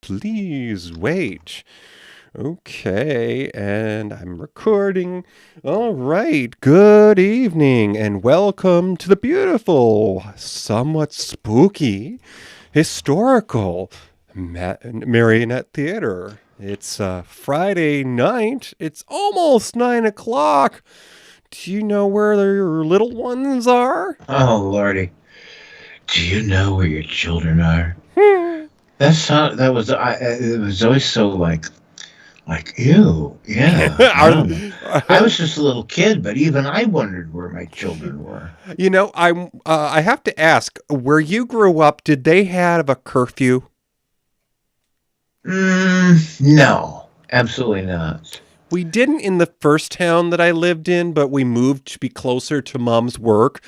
Please wait. Okay, and I'm recording. All right, good evening, and welcome to the beautiful, somewhat spooky, historical Marionette Theater. It's Friday night. It's almost 9 o'clock. Do you know where your little ones are? Oh, Lordy. Do you know where your children are? It was always so ew. Yeah. Are, I was just a little kid, but even I wondered where my children were. I have to ask, where you grew up, did they have a curfew? No, absolutely not. We didn't in the first town that I lived in, but we moved to be closer to Mom's work.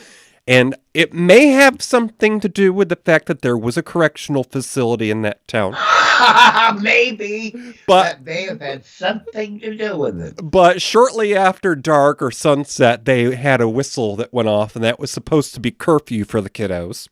And it may have something to do with the fact that there was a correctional facility in that town. Maybe. But that may have had something to do with it. But shortly after dark or sunset, they had a whistle that went off, and that was supposed to be curfew for the kiddos.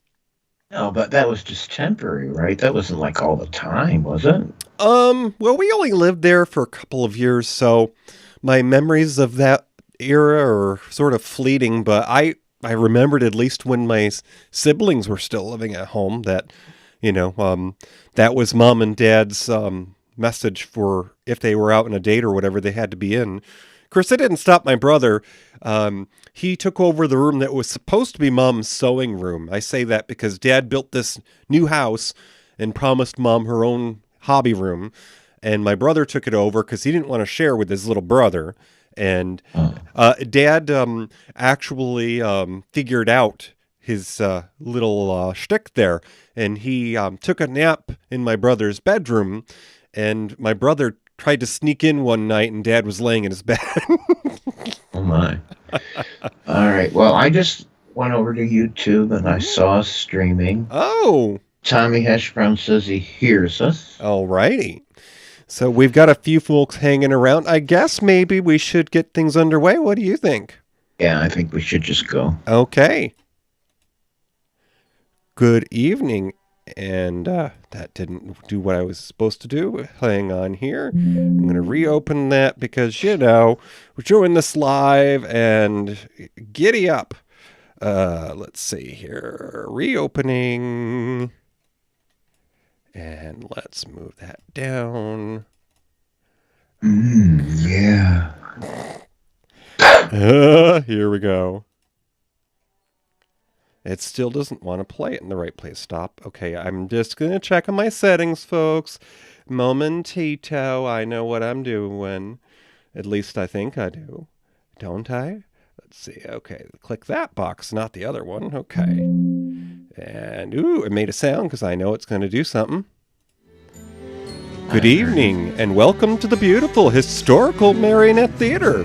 No, but that was just temporary, right? That wasn't like all the time, was it? Well, we only lived there for a couple of years, so my memories of that era are sort of fleeting, but I remembered at least when my siblings were still living at home that, that was Mom and Dad's message for if they were out on a date or whatever, they had to be in. Of course, it didn't stop my brother. He took over the room that was supposed to be Mom's sewing room. I say that because Dad built this new house and promised Mom her own hobby room. And my brother took it over because he didn't want to share with his little brother. And Dad actually figured out his little shtick there. And he took a nap in my brother's bedroom. And my brother tried to sneak in one night, and Dad was laying in his bed. Oh, my. All right. Well, I just went over to YouTube, and I saw us streaming. Oh. Tommy Hash Brown says he hears us. All righty. So we've got a few folks hanging around. I guess maybe we should get things underway. What do you think? Yeah, I think we should just go. Okay. Good evening. And that didn't do what I was supposed to do. Hang on here. I'm going to reopen that because, we're doing this live and giddy up. Let's see here. Reopening. And let's move that down. Yeah. Here we go. It still doesn't want to play it in the right place. Stop. Okay, I'm just going to check on my settings, folks. Momentito. I know what I'm doing. At least I think I do. Don't I? Let's see. Okay, click that box, not the other one. Okay. And, it made a sound because I know it's going to do something. Good evening, and welcome to the beautiful historical Marionette Theater.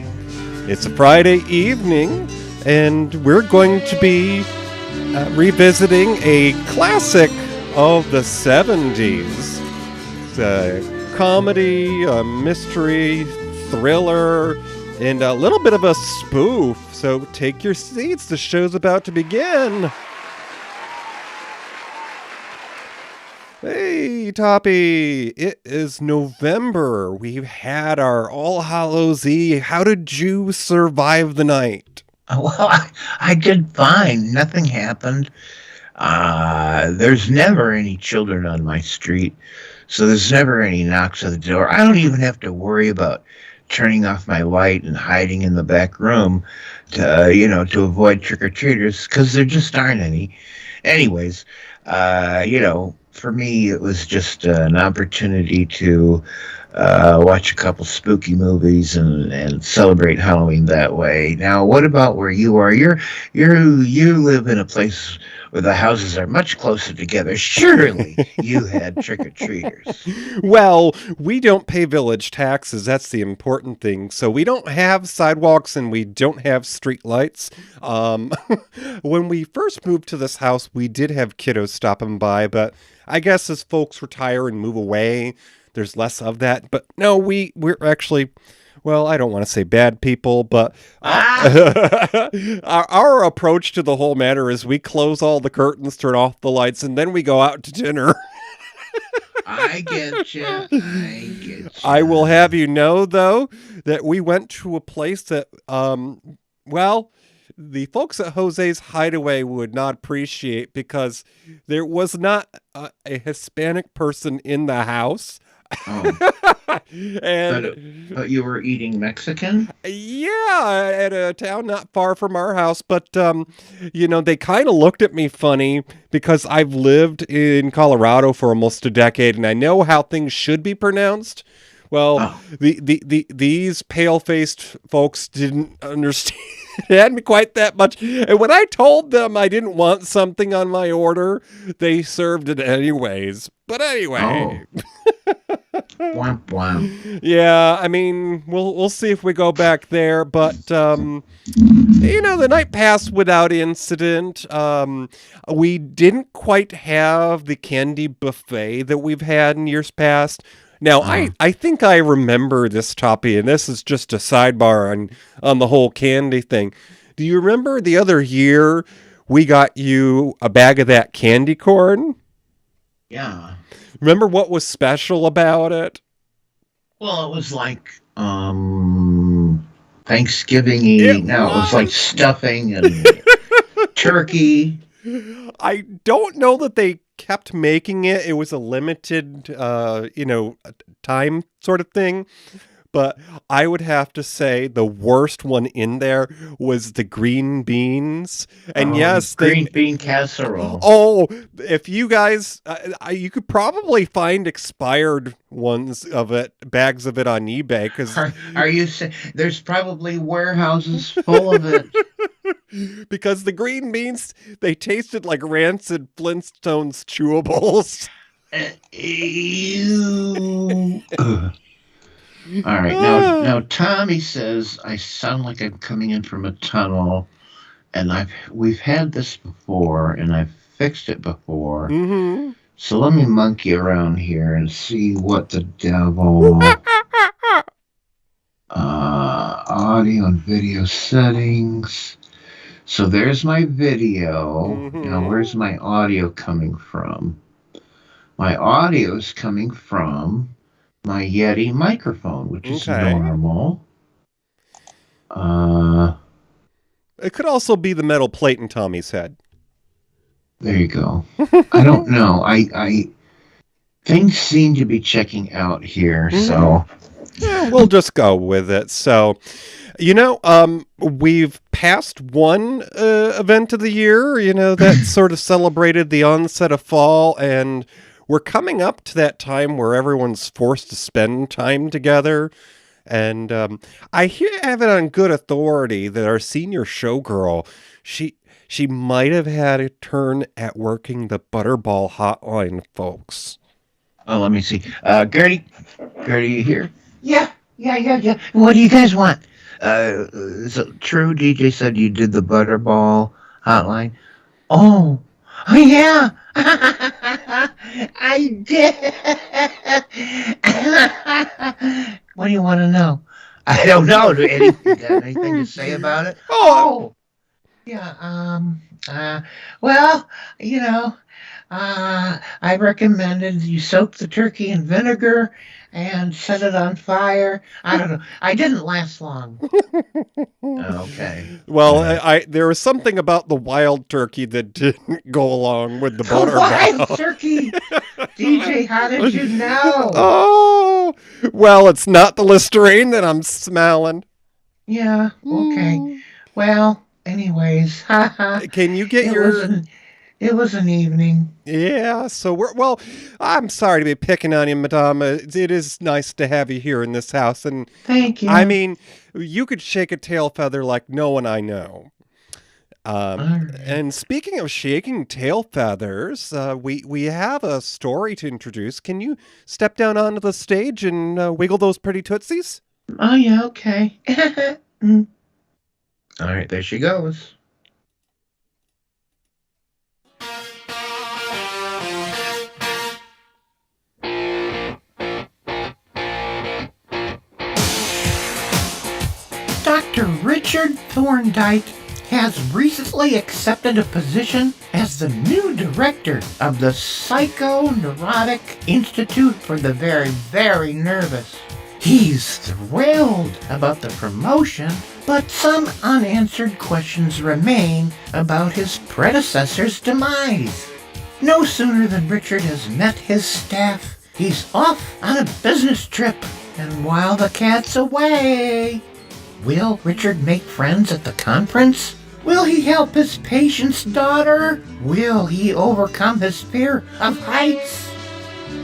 It's a Friday evening, and we're going to be revisiting a classic of the 70s. It's a comedy, a mystery, thriller, and a little bit of a spoof. So take your seats. The show's about to begin. Hey, Toppy. It is November. We've had our All Hallows Eve. How did you survive the night? Well, I did fine. Nothing happened. There's never any children on my street, so there's never any knocks at the door. I don't even have to worry about turning off my light and hiding in the back room to avoid trick-or-treaters, because there just aren't any. Anyways, for me, it was just an opportunity to watch a couple spooky movies and celebrate Halloween that way. Now, what about where you are? You live in a place where the houses are much closer together. Surely you had trick-or-treaters. Well, we don't pay village taxes. That's the important thing. So we don't have sidewalks and we don't have street lights. When we first moved to this house, we did have kiddos stopping by, but I guess as folks retire and move away, there's less of that. But no, we're actually, well, I don't want to say bad people, but our approach to the whole matter is we close all the curtains, turn off the lights, and then we go out to dinner. I get you. I get I will you. have you know, though, that we went to a place that, well, the folks at Jose's Hideaway would not appreciate because there was not a Hispanic person in the house. Oh, but And but you were eating Mexican? yeah, at a town not far from our house, but they kind of looked at me funny because I've lived in Colorado for almost a decade and I know how things should be pronounced. Well, Oh, these pale-faced folks didn't understand me quite that much. And when I told them I didn't want something on my order, they served it anyways. But oh, anyway, womp womp. yeah, I mean, we'll see if we go back there, but the night passed without incident. We didn't quite have the candy buffet that we've had in years past. Now, Oh, I think I remember this, Toppy, and this is just a sidebar on the whole candy thing. Do you remember the other year we got you a bag of that candy corn? yeah. Remember what was special about it? Well, it was like Thanksgiving y. It No, it was like was. stuffing and turkey. I don't know that they kept making it. It was a limited, time sort of thing. But I would have to say the worst one in there was the green beans. And Oh, yes, green bean casserole. oh, if you guys, you could probably find expired ones of it, bags of it on eBay Are you saying there's probably warehouses full of it? because the green beans, they tasted like rancid Flintstones chewables. Ew. Ugh. All right, now Tommy says I sound like I'm coming in from a tunnel, and we've had this before, and I've fixed it before. Mm-hmm. So let me monkey around here and see what the devil. Audio and video settings. So there's my video. Now where's Mm-hmm. my audio coming from? My audio is coming from my Yeti microphone, which is Okay. normal. Uh, It could also be the metal plate in Tommy's head. there you go. I don't know. I things seem to be checking out here, Mm-hmm. so Yeah, we'll just go with it. So, we've passed one event of the year, that sort of celebrated the onset of fall, and we're coming up to that time where everyone's forced to spend time together. And have it on good authority that our senior showgirl, she might have had a turn at working the Butterball hotline, folks. oh, let me see. Gertie, you here? Yeah, yeah. What do you guys want? Is it true? DJ said you did the Butterball hotline. Oh, oh yeah. I did. What do you want to know? I don't know. Got anything to say about it? Oh, Oh, yeah. Well, you know, I recommended you soak the turkey in vinegar and set it on fire. I don't know. I didn't last long. Okay. well, All right. there was something about the wild turkey that didn't go along with the A wild Butterball. turkey. DJ, how did you know? Oh, well, it's not the Listerine that I'm smelling. Yeah, okay. Hmm. Well, anyways, haha. Can you get It was your an it was an evening. Yeah, so I'm sorry to be picking on you, Madame. It is nice to have you here in this house. And Thank I you. mean, you could shake a tail feather like no one I know. All right. And speaking of shaking tail feathers, we have a story to introduce. Can you step down onto the stage and wiggle those pretty tootsies? Oh yeah, okay. Mm. All right, there she goes. Dr. Richard Thorndike has recently accepted a position as the new director of the Psychoneurotic Institute for the Very, Very Nervous. He's thrilled about the promotion, but some unanswered questions remain about his predecessor's demise. No sooner than Richard has met his staff, he's off on a business trip, and while the cat's away, will Richard make friends at the conference? Will he help his patient's daughter? Will he overcome his fear of heights?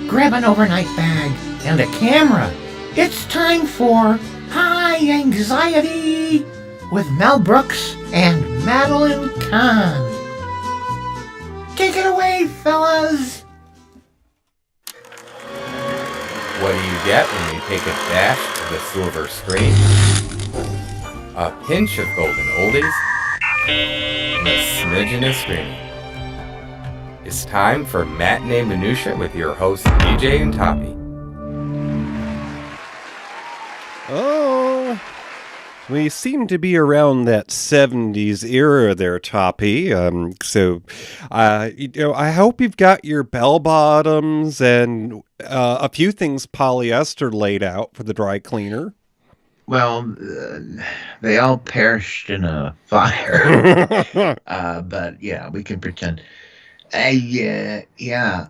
Grab an overnight bag and a camera. It's time for High Anxiety with Mel Brooks and Madeline Kahn. Take it away, fellas! What do you get when you take a dash of the silver screen? A pinch of golden oldies, and a smidgen of screaming. It's time for Matinee Minutia with your hosts DJ and Toppy. Oh, we seem to be around that 70s era there, Toppy. I hope you've got your bell bottoms and a few things polyester laid out for the dry cleaner. Well, they all perished in a fire. But yeah, we can pretend. By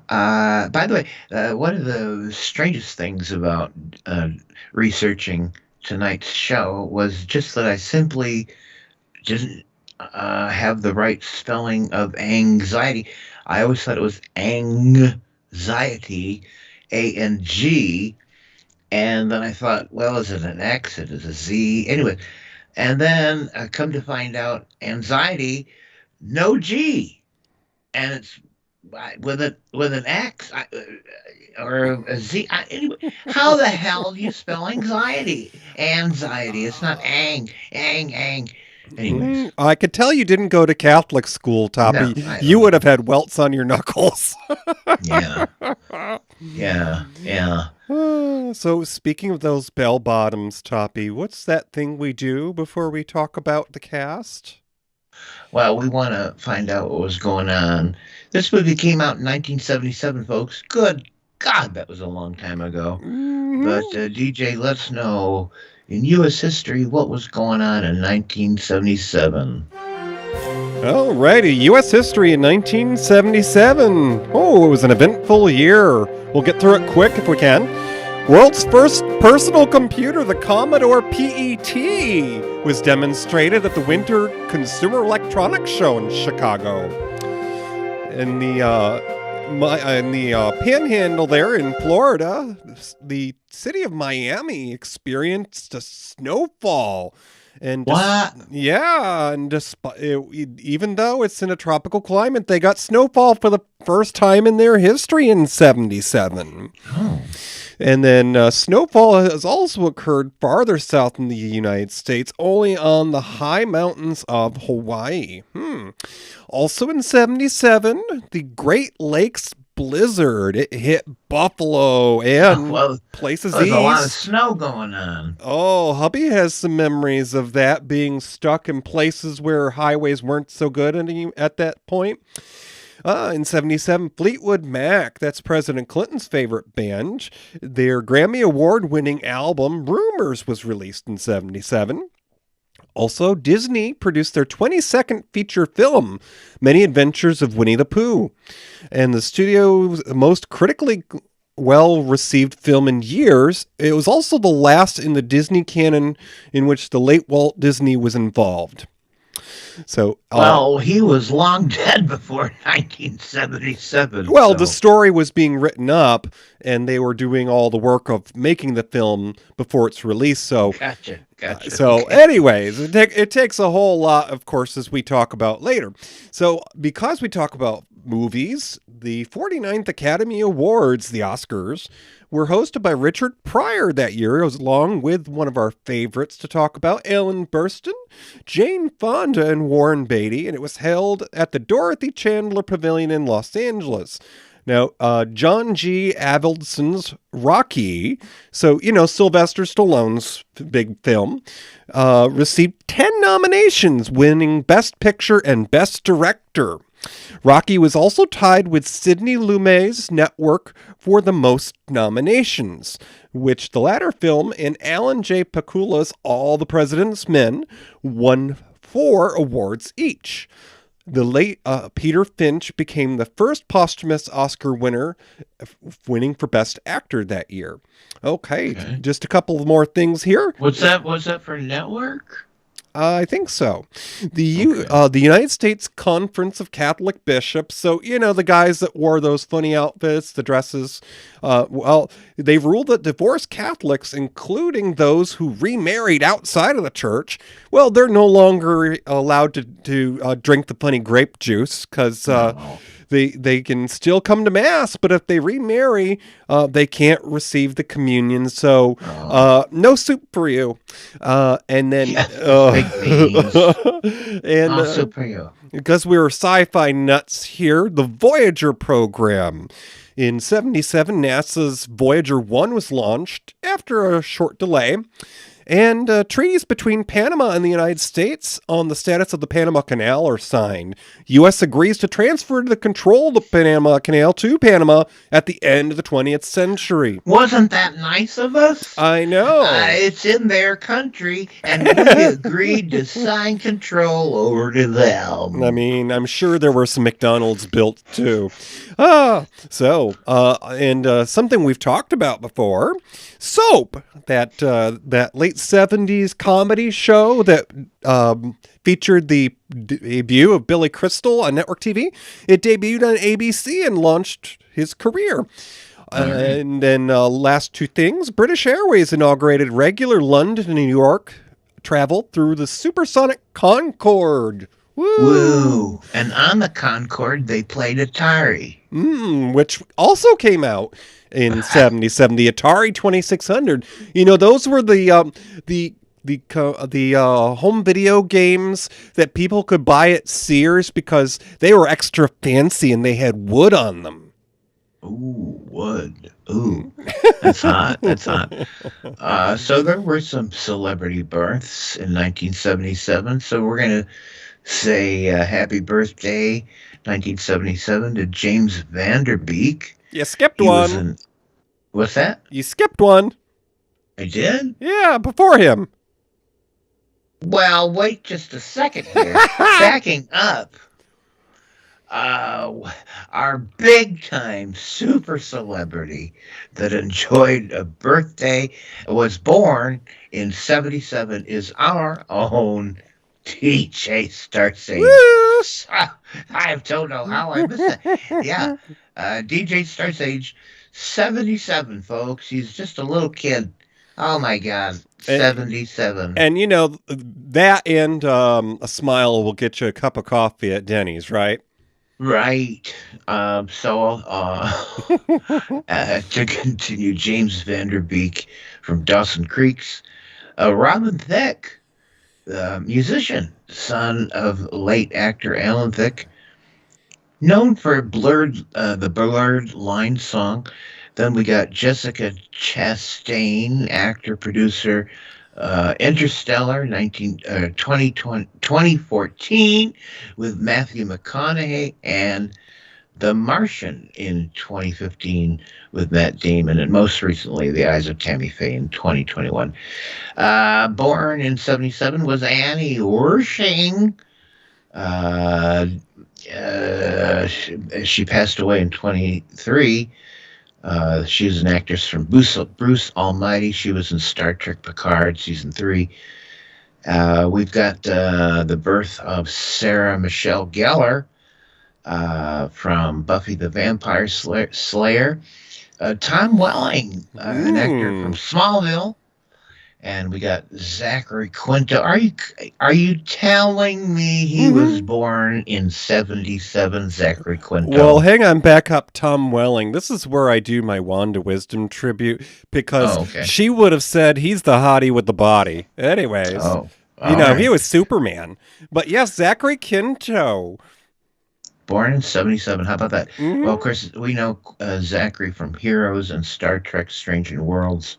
the way, one of the strangest things about researching tonight's show was just that I simply didn't have the right spelling of anxiety. I always thought it was anxiety, A-N-G. And then I thought, well, is it an X? It is a Z. Anyway, and then I come to find out anxiety, no G. And it's with an X or a Z. Anyway, how the hell do you spell anxiety? Anxiety. It's not ang. Anyways. I could tell you didn't go to Catholic school, Toppy. No, you would have had welts on your knuckles. Yeah. So speaking of those bell bottoms, Toppy, what's that thing we do before we talk about the cast? Well, we want to find out what was going on. This movie came out in 1977, folks. Good God, that was a long time ago. Mm-hmm. But DJ, let's know, in U.S. history, what was going on in 1977? Alrighty, U.S. history in 1977. Oh, it was an eventful year. We'll get through it quick if we can. World's first personal computer, the Commodore PET, was demonstrated at the Winter Consumer Electronics Show in Chicago. In the Panhandle there in Florida, the city of Miami experienced a snowfall. And what? Even though it's in a tropical climate, they got snowfall for the first time in their history in 77. Oh. And then snowfall has also occurred farther south in the United States, only on the high mountains of Hawaii. Also in 77, the Great Lakes blizzard. It hit Buffalo and places east. There's a lot of snow going on. Oh, hubby has some memories of that, being stuck in places where highways weren't so good at that point. In 77, Fleetwood Mac, that's President Clinton's favorite band, their Grammy Award-winning album, Rumors, was released in 77. Also, Disney produced their 22nd feature film, Many Adventures of Winnie the Pooh. And the studio's most critically well-received film in years, it was also the last in the Disney canon in which the late Walt Disney was involved. So, he was long dead before 1977. The story was being written up, and they were doing all the work of making the film before its release. So, Gotcha. Anyways, it takes a whole lot, of course, as we talk about later. So, because we talk about movies, the 49th Academy Awards, the Oscars, were hosted by Richard Pryor that year. It was along with one of our favorites to talk about, Ellen Burstyn, Jane Fonda, and Warren Beatty, and it was held at the Dorothy Chandler Pavilion in Los Angeles. Now, John G. Avildsen's Rocky, so, Sylvester Stallone's big film, received 10 nominations, winning Best Picture and Best Director. Rocky was also tied with Sidney Lumet's Network for the most nominations, which the latter film and Alan J. Pakula's All the President's Men won 4 awards each. The late Peter Finch became the first posthumous Oscar winner, winning for Best Actor that year. Okay, just a couple more things here. What's that for Network? I think so. The United States Conference of Catholic Bishops, so, the guys that wore those funny outfits, the dresses, they've ruled that divorced Catholics, including those who remarried outside of the church, well, they're no longer allowed to drink the funny grape juice, because they can still come to Mass, but if they remarry, they can't receive the communion, so no soup for you. And then... and soup for you. Because we were sci-fi nuts here, the Voyager program. In 1977, NASA's Voyager 1 was launched after a short delay. And treaties between Panama and the United States on the status of the Panama Canal are signed. U.S. agrees to transfer the control of the Panama Canal to Panama at the end of the 20th century. Wasn't that nice of us? I know. It's in their country, and we agreed to sign control over to them. I mean, I'm sure there were some McDonald's built too. Something we've talked about before, Soap, that late 70s comedy show that featured the debut of Billy Crystal on network TV. It debuted on ABC and launched his career. And then last two things, British Airways inaugurated regular London to New York travel through the supersonic Concorde. Woo! And on the Concorde, they played Atari. Which also came out in 77, the Atari 2600. Those were the home video games that people could buy at Sears because they were extra fancy and they had wood on them. Ooh, wood. Ooh, that's hot. That's hot. So there were some celebrity births in 1977. So we're going to say happy birthday, 1977, to James Van Der Beek. You skipped one. What's that? You skipped one. I did? Yeah, before him. Well, wait just a second here. Backing up. Our big-time super celebrity that enjoyed a birthday, was born in 77, is our own DJ Starsage. I don't know how I missed that. Yeah, DJ Starsage, 77, folks. He's just a little kid. Oh, my God. 77. And, that and a smile will get you a cup of coffee at Denny's, right? Right. To continue, James Van Der Beek from Dawson Creeks. Robin Thicke, the musician, son of late actor Alan Thicke, known for the Blurred Line song. Then we got Jessica Chastain, actor, producer, Interstellar, 2014, with Matthew McConaughey, and The Martian in 2015 with Matt Damon, and most recently, The Eyes of Tammy Faye in 2021. Born in 77 was Annie Wersching. She passed away in 23. She was an actress from Bruce Almighty. She was in Star Trek Picard season 3. We've got the birth of Sarah Michelle Gellar from Buffy the Vampire Slayer. Tom Welling, an actor from Smallville. And we got Zachary Quinto. Are you telling me he was born in 77, Zachary Quinto? Well, hang on, back up, Tom Welling. This is where I do my Wanda Wisdom tribute, because she would have said he's the hottie with the body. Anyways, he was Superman. But yes, Zachary Quinto. Born in 77. How about that? Well, of Mhm. course, we know Zachary from Heroes and Star Trek Strange New Worlds.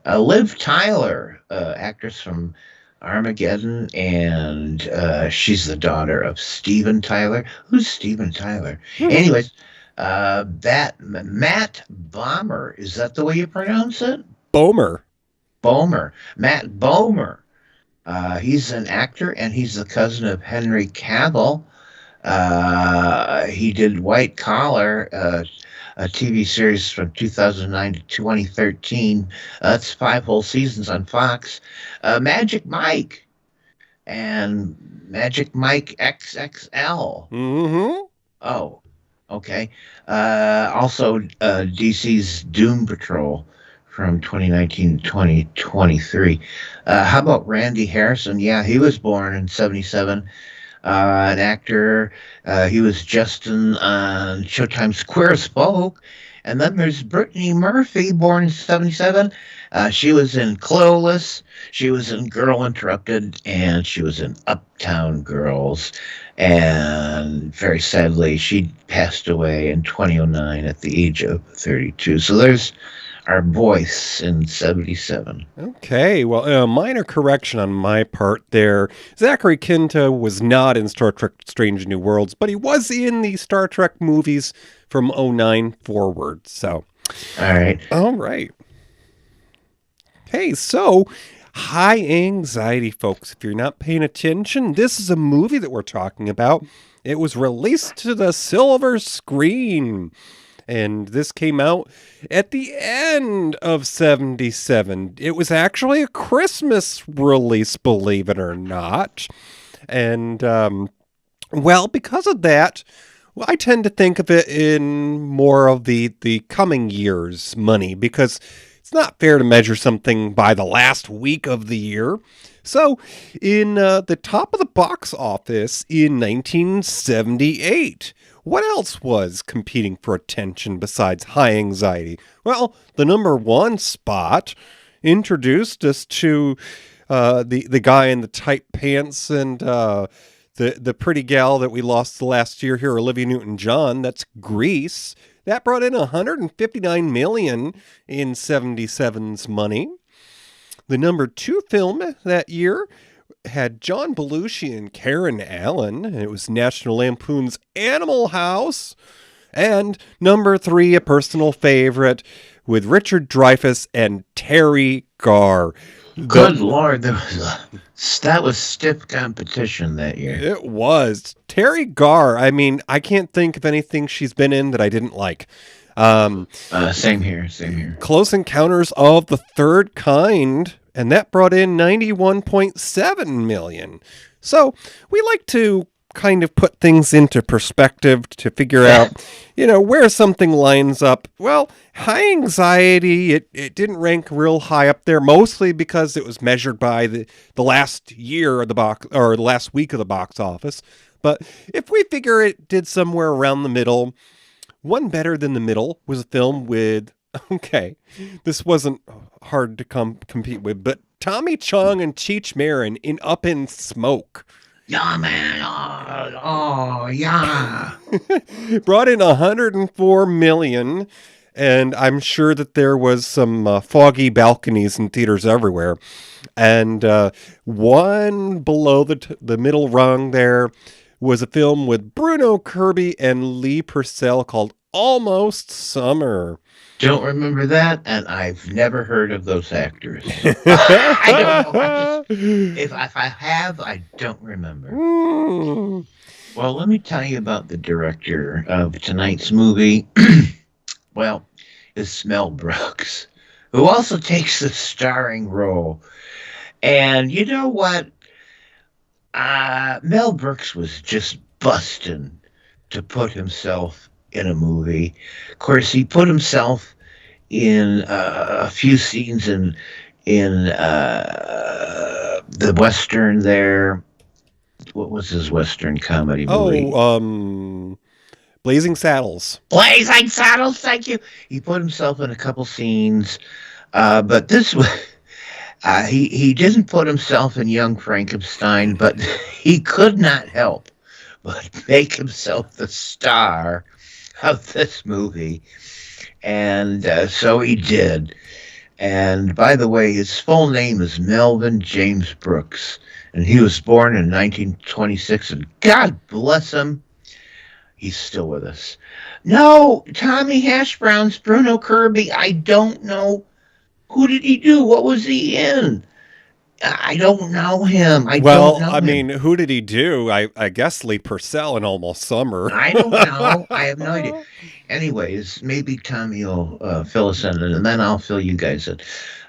Liv Tyler, actress from Armageddon, and she's the daughter of Steven Tyler. Who's Steven Tyler? Anyways, that Matt Bomer, is that the way you pronounce it? Bomer. Bomer. Matt Bomer. He's an actor, and he's the cousin of Henry Cavill. He did White Collar, a TV series from 2009 to 2013. That's 5 whole seasons on Fox. Magic Mike and Magic Mike XXL. Mm-hmm. Oh, okay. Also, DC's Doom Patrol from 2019 to 2023. How about Randy Harrison? Yeah, he was born in 77. An actor. He was Justin on Showtime's Queer as Folk. And then there's Brittany Murphy, born in 77. She was in Clueless. She was in Girl Interrupted. And she was in Uptown Girls. And very sadly, she passed away in 2009 at the age of 32. So there's our voice in 77. Okay, well, a minor correction on my part there. Zachary Quinto was not in Star Trek Strange New Worlds, but he was in the Star Trek movies from '09 forward. So, All right. all right. Hey, so high anxiety, folks. If you're not paying attention, this is a movie that we're talking about. It was released to the silver screen. And this came out at the end of 77. It was actually a Christmas release, believe it or not. And, well, because of that, well, I tend to think of it in more of the coming year's money, because it's not fair to measure something by the last week of the year. So, in the top of the box office in 1978, what else was competing for attention besides High Anxiety? Well, the number one spot introduced us to the guy in the tight pants and the pretty gal that we lost last year here, Olivia Newton-John. That's Grease. That brought in $159 million in 77's money. The number two film that year had John Belushi and Karen Allen, and it was National Lampoon's Animal House. And number three, a personal favorite, with Richard Dreyfuss and Terry Garr. Good Lord, that was stiff competition that year. It was. Terry Garr, I mean, I can't think of anything she's been in that I didn't like. Same here. Close Encounters of the Third Kind, and that brought in $91.7 million. So we like to kind of put things into perspective to figure out, where something lines up. Well, High Anxiety, it didn't rank real high up there, mostly because it was measured by the last year of the box, or the last week of the box office. But if we figure it did somewhere around the middle, one better than the middle was a film with, okay, this wasn't hard to compete with, but Tommy Chong and Cheech Marin in Up in Smoke. Yeah, man. Oh, yeah. Brought in $104 million, and I'm sure that there was some foggy balconies in theaters everywhere. And one below the middle rung there was a film with Bruno Kirby and Lee Purcell called Almost Summer. Don't remember that, and I've never heard of those actors. I don't know. If I have, I don't remember. Well, let me tell you about the director of tonight's movie. Well, it's Mel Brooks, who also takes the starring role. And you know what? Mel Brooks was just busting to put himself in a movie. Of course, he put himself in a few scenes in the Western there. What was his Western comedy movie? Blazing Saddles. Blazing Saddles, thank you. He put himself in a couple scenes, but this was... he didn't put himself in Young Frankenstein, but he could not help but make himself the star of this movie. And so he did. And by the way, his full name is Melvin James Brooks. And he was born in 1926. And God bless him, he's still with us. No, Tommy Hash Brown's Bruno Kirby. I don't know. Who did he do? What was he in? I don't know him. I don't Well, know I him. mean, who did he do? I guess Lee Purcell in Almost Summer. I don't know. I have no idea. Anyways, maybe Tommy will fill us in, and then I'll fill you guys in.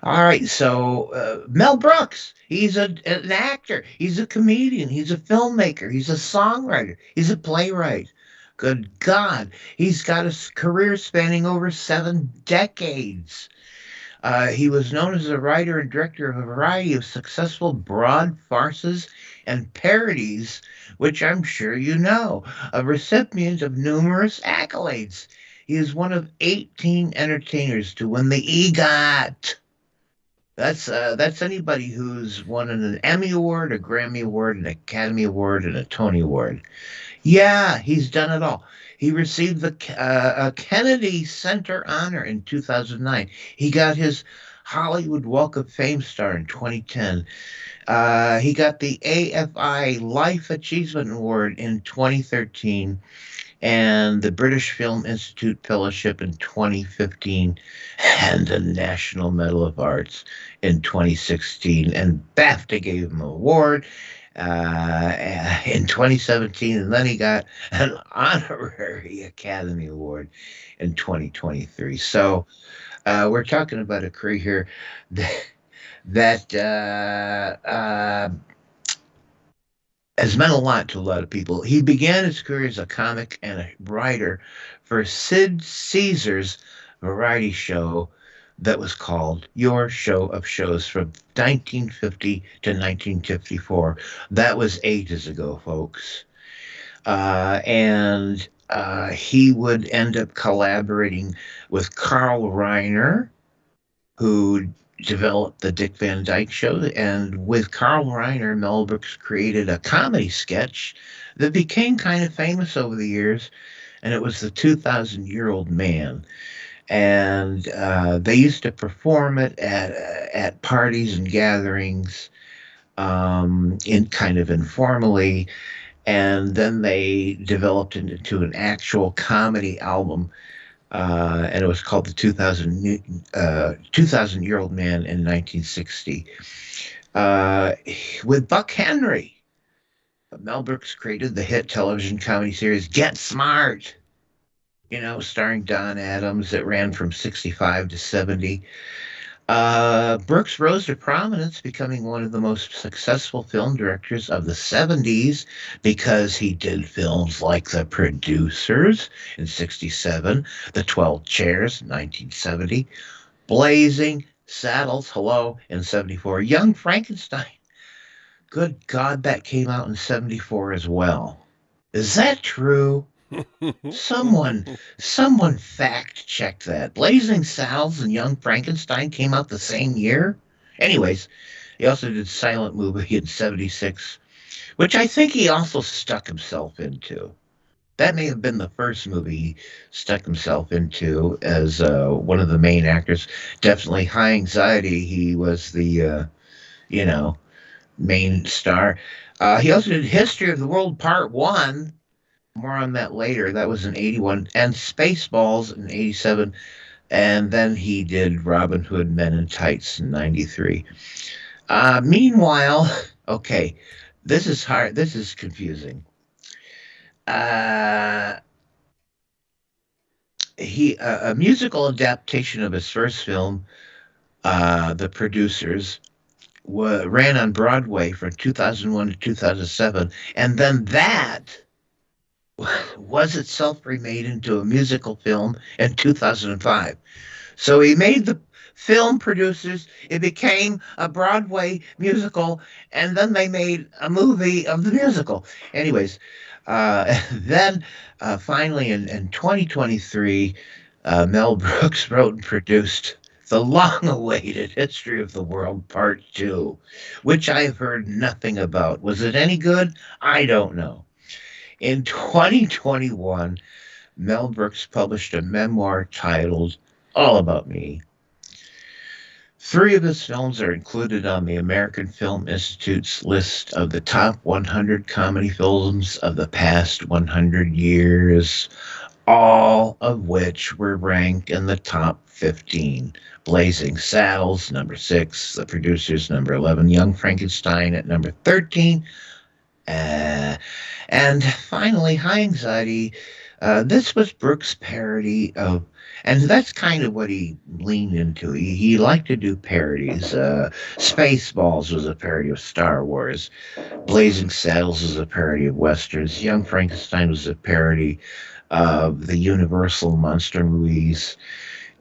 All right. So Mel Brooks, he's an actor. He's a comedian. He's a filmmaker. He's a songwriter. He's a playwright. Good God, he's got a career spanning over 7 decades. He was known as a writer and director of a variety of successful broad farces and parodies, which I'm sure you know, a recipient of numerous accolades. He is one of 18 entertainers to win the EGOT. That's anybody who's won an Emmy Award, a Grammy Award, an Academy Award, and a Tony Award. Yeah, he's done it all. He received the Kennedy Center Honor in 2009. He got his Hollywood Walk of Fame star in 2010. He got the AFI Life Achievement Award in 2013 and the British Film Institute Fellowship in 2015 and the National Medal of Arts in 2016. And BAFTA gave him an award in 2017, and then he got an honorary Academy Award in 2023. So we're talking about a career here that has meant a lot to a lot of people. He began his career as a comic and a writer for Sid Caesar's variety show that was called Your Show of Shows from 1950 to 1954. That was ages ago, folks. And he would end up collaborating with Carl Reiner, who developed the Dick Van Dyke Show. And with Carl Reiner, Mel Brooks created a comedy sketch that became kind of famous over the years, and it was the 2,000-Year-Old Man. And they used to perform it at parties and gatherings, in kind of informally, and then they developed it into an actual comedy album, and it was called the 2000-Year-Old Man in 1960. With Buck Henry, Mel Brooks created the hit television comedy series Get Smart, starring Don Adams, that ran from 65 to 70. Brooks rose to prominence, becoming one of the most successful film directors of the 70s because he did films like The Producers in 67, The 12 Chairs in 1970, Blazing Saddles, hello, in 74, Young Frankenstein. Good God, that came out in 74 as well. Is that true? Someone fact check that. Blazing Saddles and Young Frankenstein came out the same year. Anyways, he also did Silent Movie in 76, which I think he also stuck himself into. That may have been the first movie he stuck himself into as one of the main actors. Definitely High Anxiety. He was the, main star. He also did History of the World Part 1. More on that later. That was in 81. And Spaceballs in 87. And then he did Robin Hood Men in Tights in 93. Meanwhile, okay, this is hard. This is confusing. A musical adaptation of his first film, The Producers, ran on Broadway from 2001 to 2007. And then that was itself remade into a musical film in 2005. So he made the film Producers, it became a Broadway musical, and then they made a movie of the musical. Anyways, then finally in 2023, Mel Brooks wrote and produced the long-awaited History of the World Part 2, which I've heard nothing about. Was it any good? I don't know. In 2021, Mel Brooks published a memoir titled All About Me. Three of his films are included on the American Film Institute's list of the top 100 comedy films of the past 100 years, all of which were ranked in the top 15. Blazing Saddles, number 6, The Producers, number 11, Young Frankenstein at number 13, uh, and finally, High Anxiety. This was Brooks' parody of, and that's kind of what he leaned into. He liked to do parodies. Spaceballs was a parody of Star Wars. Blazing Saddles was a parody of Westerns. Young Frankenstein was a parody of the Universal monster movies.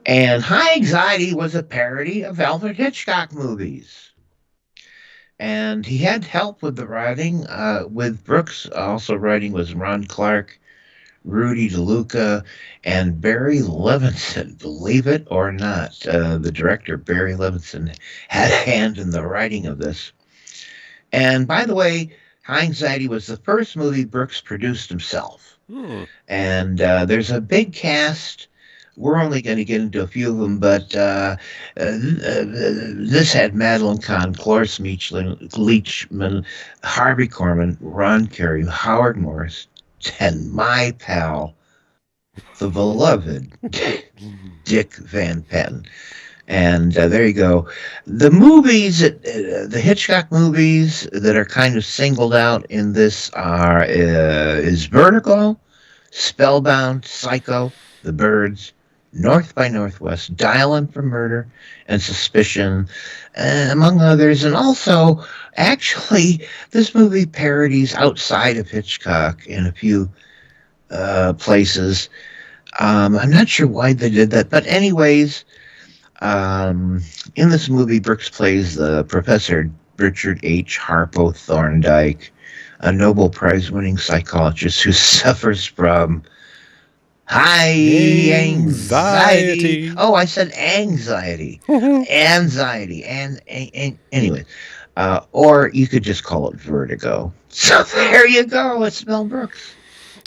And High Anxiety was a parody of Alfred Hitchcock movies. And he had help with the writing. With Brooks also writing was Ron Clark, Rudy DeLuca, and Barry Levinson. Believe it or not, the director Barry Levinson had a hand in the writing of this. And by the way, High Anxiety was the first movie Brooks produced himself. And there's a big cast. We're only going to get into a few of them, but this had Madeline Kahn, Cloris Leachman, Harvey Korman, Ron Carey, Howard Morris, and my pal, the beloved Dick Van Patten. And there you go. The movies, the Hitchcock movies that are kind of singled out in this are is Vertigo, Spellbound, Psycho, The Birds, North by Northwest, Dial M for Murder, and Suspicion, among others. And also, actually, this movie parodies outside of Hitchcock in a few places. I'm not sure why they did that, but anyways, in this movie, Brooks plays the Professor Richard H. Harpo Thorndike, a Nobel Prize-winning psychologist who suffers from high anxiety. Oh, I said anxiety. Anxiety. And anyway, or you could just call it vertigo. So there you go. It's Mel Brooks.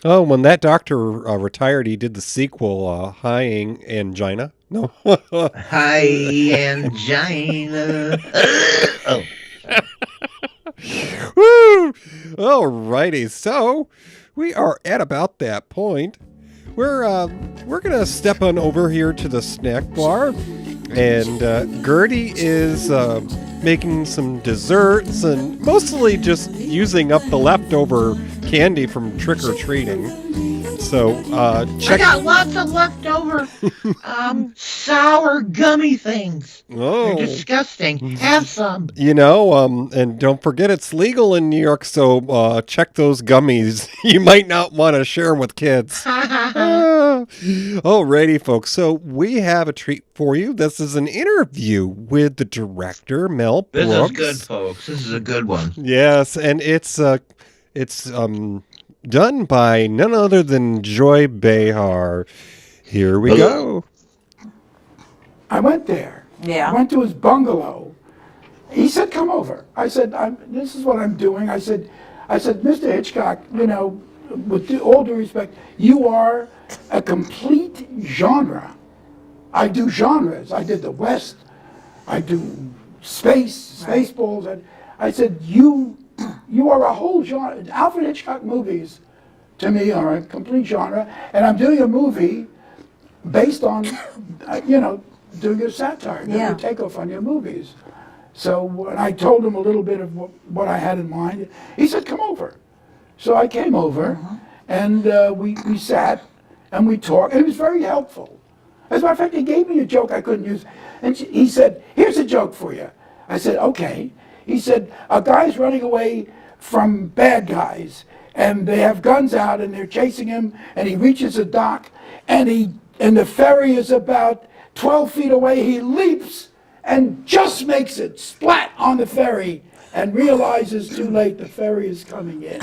Oh, when that doctor retired, he did the sequel, High Angina. No. High angina. Oh. Woo! Alrighty, so we are at about that point. We're gonna step on over here to the snack bar, and Gertie is making some desserts and mostly just using up the leftover candy from trick or treating. So check. I got lots of leftover sour gummy things. Oh, they're disgusting. Have some. And don't forget it's legal in New York, so check those gummies. You might not want to share them with kids. Alrighty, folks. So we have a treat for you. This is an interview with the director, Mel Brooks. This is good, folks. This is a good one. Yes, and it's done by none other than Joy Behar. Here we go. I went there. Yeah. I went to his bungalow. He said, "Come over." I said, "This is what I'm doing." I said, "Mr. Hitchcock, with all due respect, you are a complete genre. I do genres. I did the West. I do Spaceballs." And I said, "You are a whole genre. Alfred Hitchcock movies, to me, are a complete genre, and I'm doing a movie based on, doing a satire, doing a takeoff on your movies." So when I told him a little bit of what I had in mind, he said, "Come over." So I came over, and we sat, and we talked, and it was very helpful. As a matter of fact, he gave me a joke I couldn't use, and he said, "Here's a joke for you." I said, "Okay." He said, "A guy's running away from bad guys, and they have guns out, and they're chasing him, and he reaches a dock, and the ferry is about 12 feet away. He leaps and just makes it splat on the ferry and realizes too late the ferry is coming in."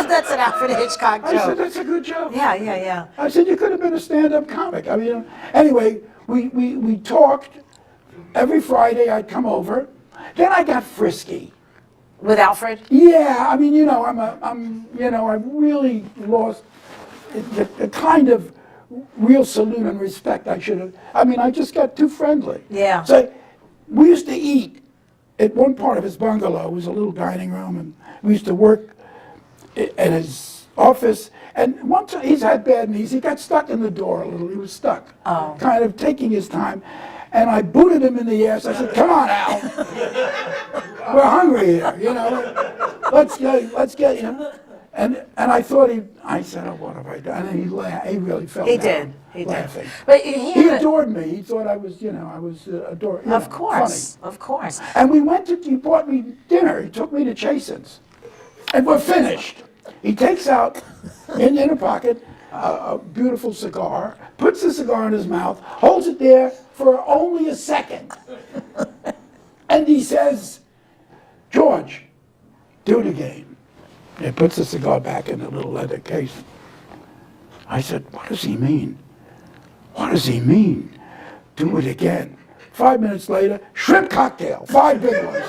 That's an Alfred Hitchcock joke. I said, "That's a good joke." Yeah. I said, "You could have been a stand-up comic." I mean, anyway, we talked. Every Friday I'd come over. Then I got frisky. With Alfred? Yeah, I mean, I've really lost the kind of real salute and respect I should have. I mean, I just got too friendly. Yeah. So we used to eat at one part of his bungalow. It was a little dining room, and we used to work in his office. And one time, he's had bad knees. He got stuck in the door a little. He was stuck, kind of taking his time. And I booted him in the ass. I said, "Come on, Al. We're hungry here, Let's get, And I thought I said, "Oh, what have I done?" And he laughed. He really felt He bad, did. He laughing. did. But He adored me. He thought I was, adored. Of course. Funny. Of course. And he bought me dinner. He took me to Chasen's. And we're finished. He takes out, in a pocket, a beautiful cigar, puts the cigar in his mouth, holds it there for only a second. And he says, "George, do it again." He puts the cigar back in the little leather case. I said, "What does he mean? What does he mean? Do it again." 5 minutes later, shrimp cocktail, 5 big ones.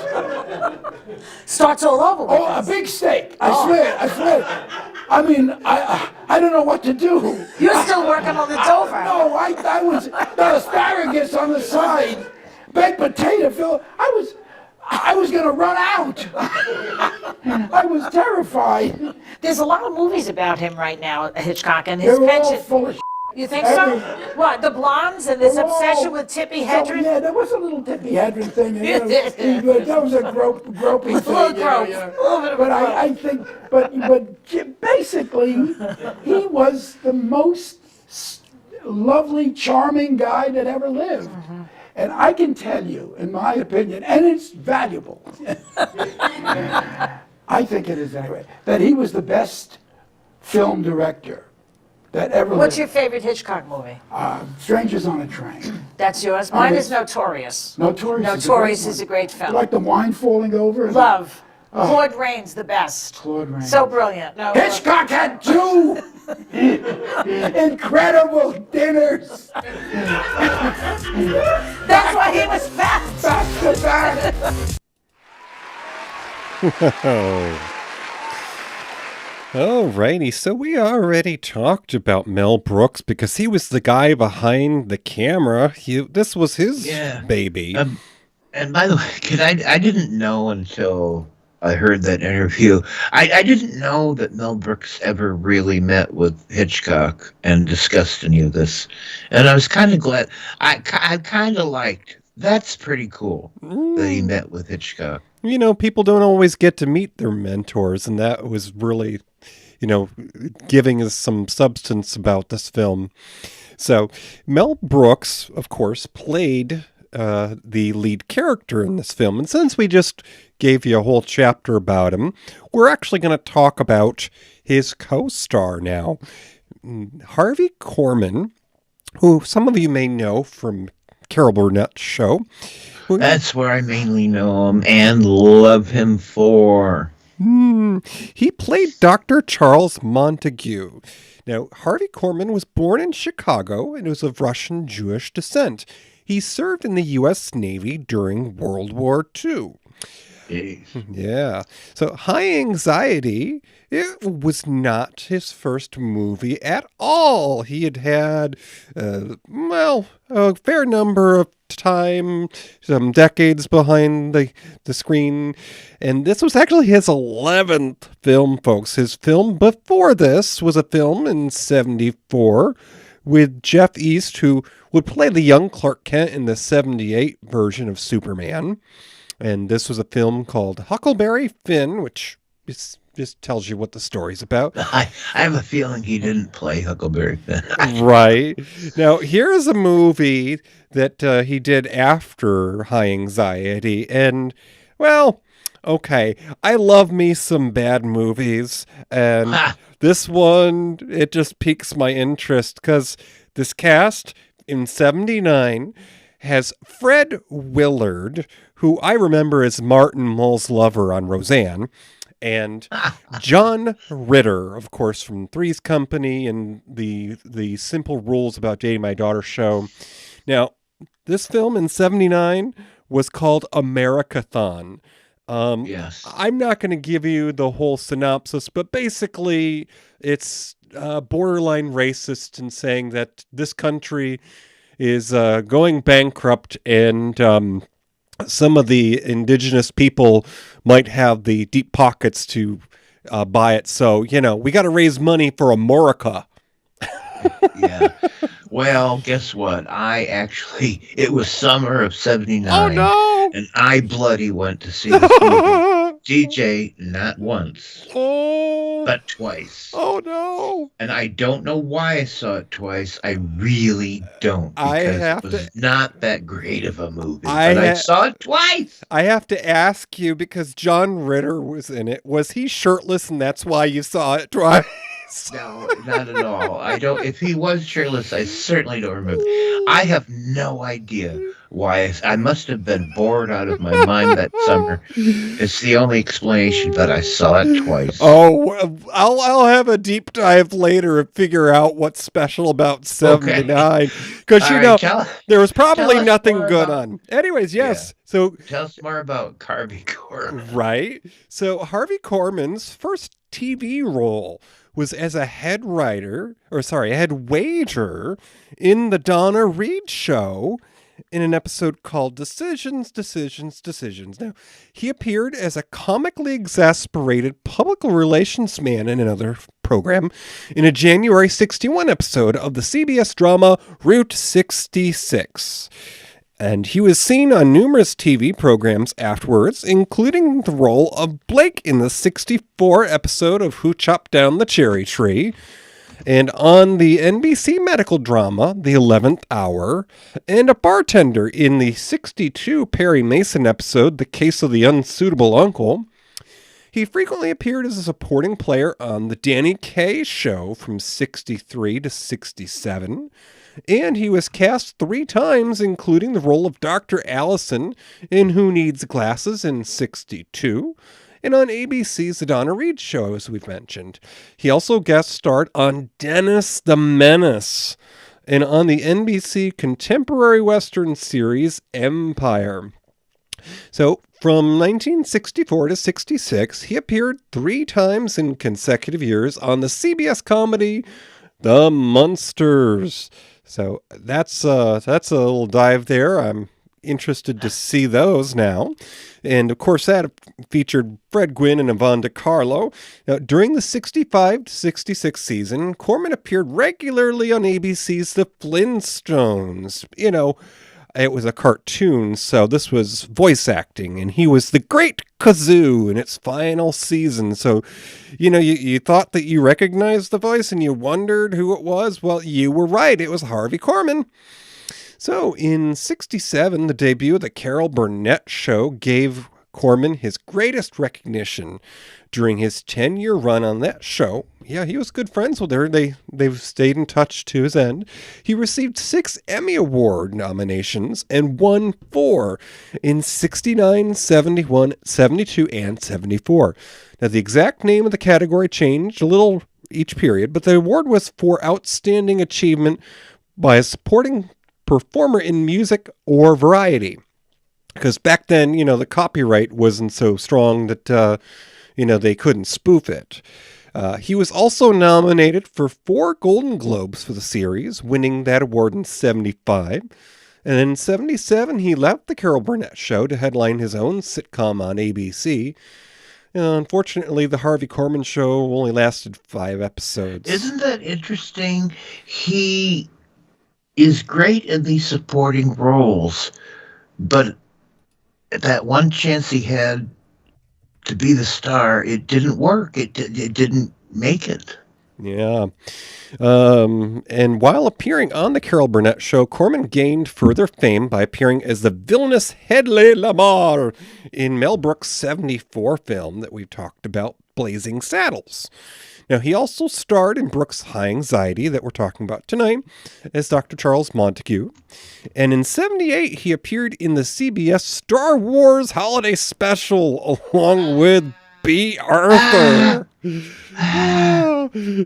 Starts all over with Oh, a us. big steak. I swear. I mean, I don't know what to do. You're still working on the Dover. No, I was the asparagus on the side, baked potato fill. I was gonna run out. I was terrified. There's a lot of movies about him right now, Hitchcock, and They his were all penchant. full of. You think so? What, the blondes and this They were all- obsession with Tippi Hedren? Yeah, there was a little Tippi Hedren thing. That was a gropey thing. little grope. A little bit of a But I think, but basically, he was the most lovely, charming guy that ever lived. Mm-hmm. And I can tell you, in my opinion, and it's valuable, I think it is anyway, that he was the best film director that ever What's lived. your favorite Hitchcock movie? Strangers on a Train. That's yours? Mine is Notorious. Notorious is a great film. Like the wine falling over? Love. Claude Rains, the best. Claude Rains. So brilliant. No, Hitchcock had 2 incredible dinners That's why he was fat. back to back. Alrighty, so we already talked about Mel Brooks because he was the guy behind the camera. This was his baby. And by the way, because I didn't know until I heard that interview, I didn't know that Mel Brooks ever really met with Hitchcock and discussed any of this. And I was kind of glad. I kind of liked, that's pretty cool that he met with Hitchcock. People don't always get to meet their mentors, and that was really, giving us some substance about this film. So Mel Brooks, of course, played the lead character in this film. And since we just gave you a whole chapter about him, we're actually going to talk about his co-star now. Harvey Korman, who some of you may know from Carol Burnett's show. That's where I mainly know him and love him for. He played Dr. Charles Montague. Now, Harvey Korman was born in Chicago and was of Russian Jewish descent. He served in the U.S. Navy during World War II. Yeah. So High Anxiety, it was not his first movie at all. He had a fair number of time, some decades behind the screen. And this was actually his 11th film, folks. His film before this was a film in 1974 with Jeff East, who would play the young Clark Kent in the 1978 version of Superman. And this was a film called Huckleberry Finn, which just tells you what the story's about. I have a feeling he didn't play Huckleberry Finn. Right. Now, here is a movie that he did after High Anxiety. And, well, okay, I love me some bad movies. And this one, it just piques my interest because this cast in 1979 has Fred Willard, who I remember as Martin Mull's lover on Roseanne, and John Ritter, of course, from Three's Company and the Simple Rules About Dating My Daughter show. Now, this film in 1979 was called Americathon. Yes. I'm not going to give you the whole synopsis, but basically it's borderline racist in saying that this country is going bankrupt, and some of the indigenous people might have the deep pockets to buy it. So, we got to raise money for America. Yeah. Well, guess what? It was summer of '79, Oh, and I bloody went to see this movie. no. DJ, not once, Oh, but twice. oh, no. And I don't know why I saw it twice. I really don't, I because it have was to. not that great of a movie. I But I ha- saw it twice. I have to ask you because John Ritter was in it. Was he shirtless and that's why you saw it twice? No, not at all. I don't. If he was shirtless, I certainly don't remember. I have no idea why. I must have been bored out of my mind that summer. It's the only explanation, but I saw it twice. Oh, well, I'll have a deep dive later and figure out what's special about 79. Because, All right, there was probably us nothing more good about- on. Anyways, yes. So, tell us more about Harvey Korman. right. So, Harvey Korman's first TV role was as a head waiter in the Donna Reed show in an episode called Decisions, Decisions, Decisions. Now, he appeared as a comically exasperated public relations man in another program in a January 61 episode of the CBS drama Route 66. And he was seen on numerous TV programs afterwards, including the role of Blake in the 64 episode of Who Chopped Down the Cherry Tree, and on the NBC medical drama, The 11th Hour, and a bartender in the 62 Perry Mason episode, The Case of the Unsuitable Uncle. He frequently appeared as a supporting player on The Danny Kaye Show from 63 to 67. And he was cast 3 times, including the role of Dr. Allison in Who Needs Glasses in 62, and on ABC's The Donna Reed Show, as we've mentioned. He also guest starred on Dennis the Menace, and on the NBC contemporary Western series Empire. So, from 1964 to 66, he appeared 3 times in consecutive years on the CBS comedy The Munsters. So that's a little dive there. I'm interested to see those now. And of course, that featured Fred Gwynne and Yvonne DiCarlo. Now, during the 65 to 66 season, Corman appeared regularly on ABC's The Flintstones. It was a cartoon, so this was voice acting, and he was the Great Kazoo in its final season. So, you thought that you recognized the voice and you wondered who it was. Well, you were right. It was Harvey Korman. So, in 67, the debut of the Carol Burnett Show gave Korman his greatest recognition during his 10-year run on that show. Yeah, he was good friends with her. They've stayed in touch to his end. He received 6 Emmy Award nominations and won 4 in 69, 71, 72, and 74. Now, the exact name of the category changed a little each period, but the award was for outstanding achievement by a supporting performer in music or variety. Because back then, the copyright wasn't so strong that, they couldn't spoof it. He was also nominated for 4 Golden Globes for the series, winning that award in 75. And in 77, he left the Carol Burnett Show to headline his own sitcom on ABC. Unfortunately, the Harvey Korman Show only lasted 5 episodes. Isn't that interesting? He is great in these supporting roles, but that one chance he had to be the star, it didn't work. It didn't make it. Yeah. And while appearing on the Carol Burnett Show, Korman gained further fame by appearing as the villainous Hedley Lamar in Mel Brooks' 74 film that we've talked about, Blazing Saddles. Now, he also starred in Brooks' High Anxiety that we're talking about tonight as Dr. Charles Montague. And in 78, he appeared in the CBS Star Wars Holiday Special along with B. Arthur.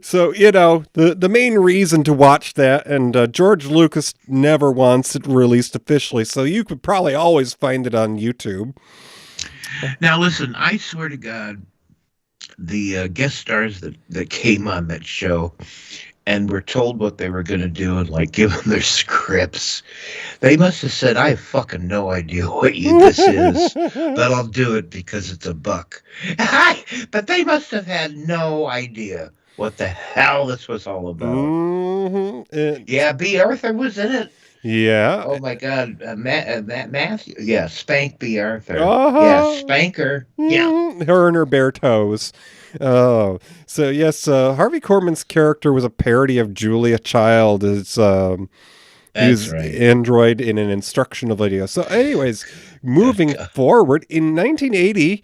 So, the main reason to watch that, and George Lucas never wants it released officially, so you could probably always find it on YouTube. Now, listen, I swear to God, the guest stars that came on that show and were told what they were going to do and like give them their scripts, they must have said, "I have fucking no idea what this is, but I'll do it because it's a buck." But they must have had no idea what the hell this was all about. Yeah, B. Arthur was in it. Yeah. Oh my God, Matt Matthew. Yeah, Spank B. Arthur. Yeah, Uh-huh. Spanker. Yeah, Her and her bare toes. Oh, so yes, Harvey Korman's character was a parody of Julia Child. He that's was right. android in an instructional video. So, anyways, Good moving God. forward, in 1980,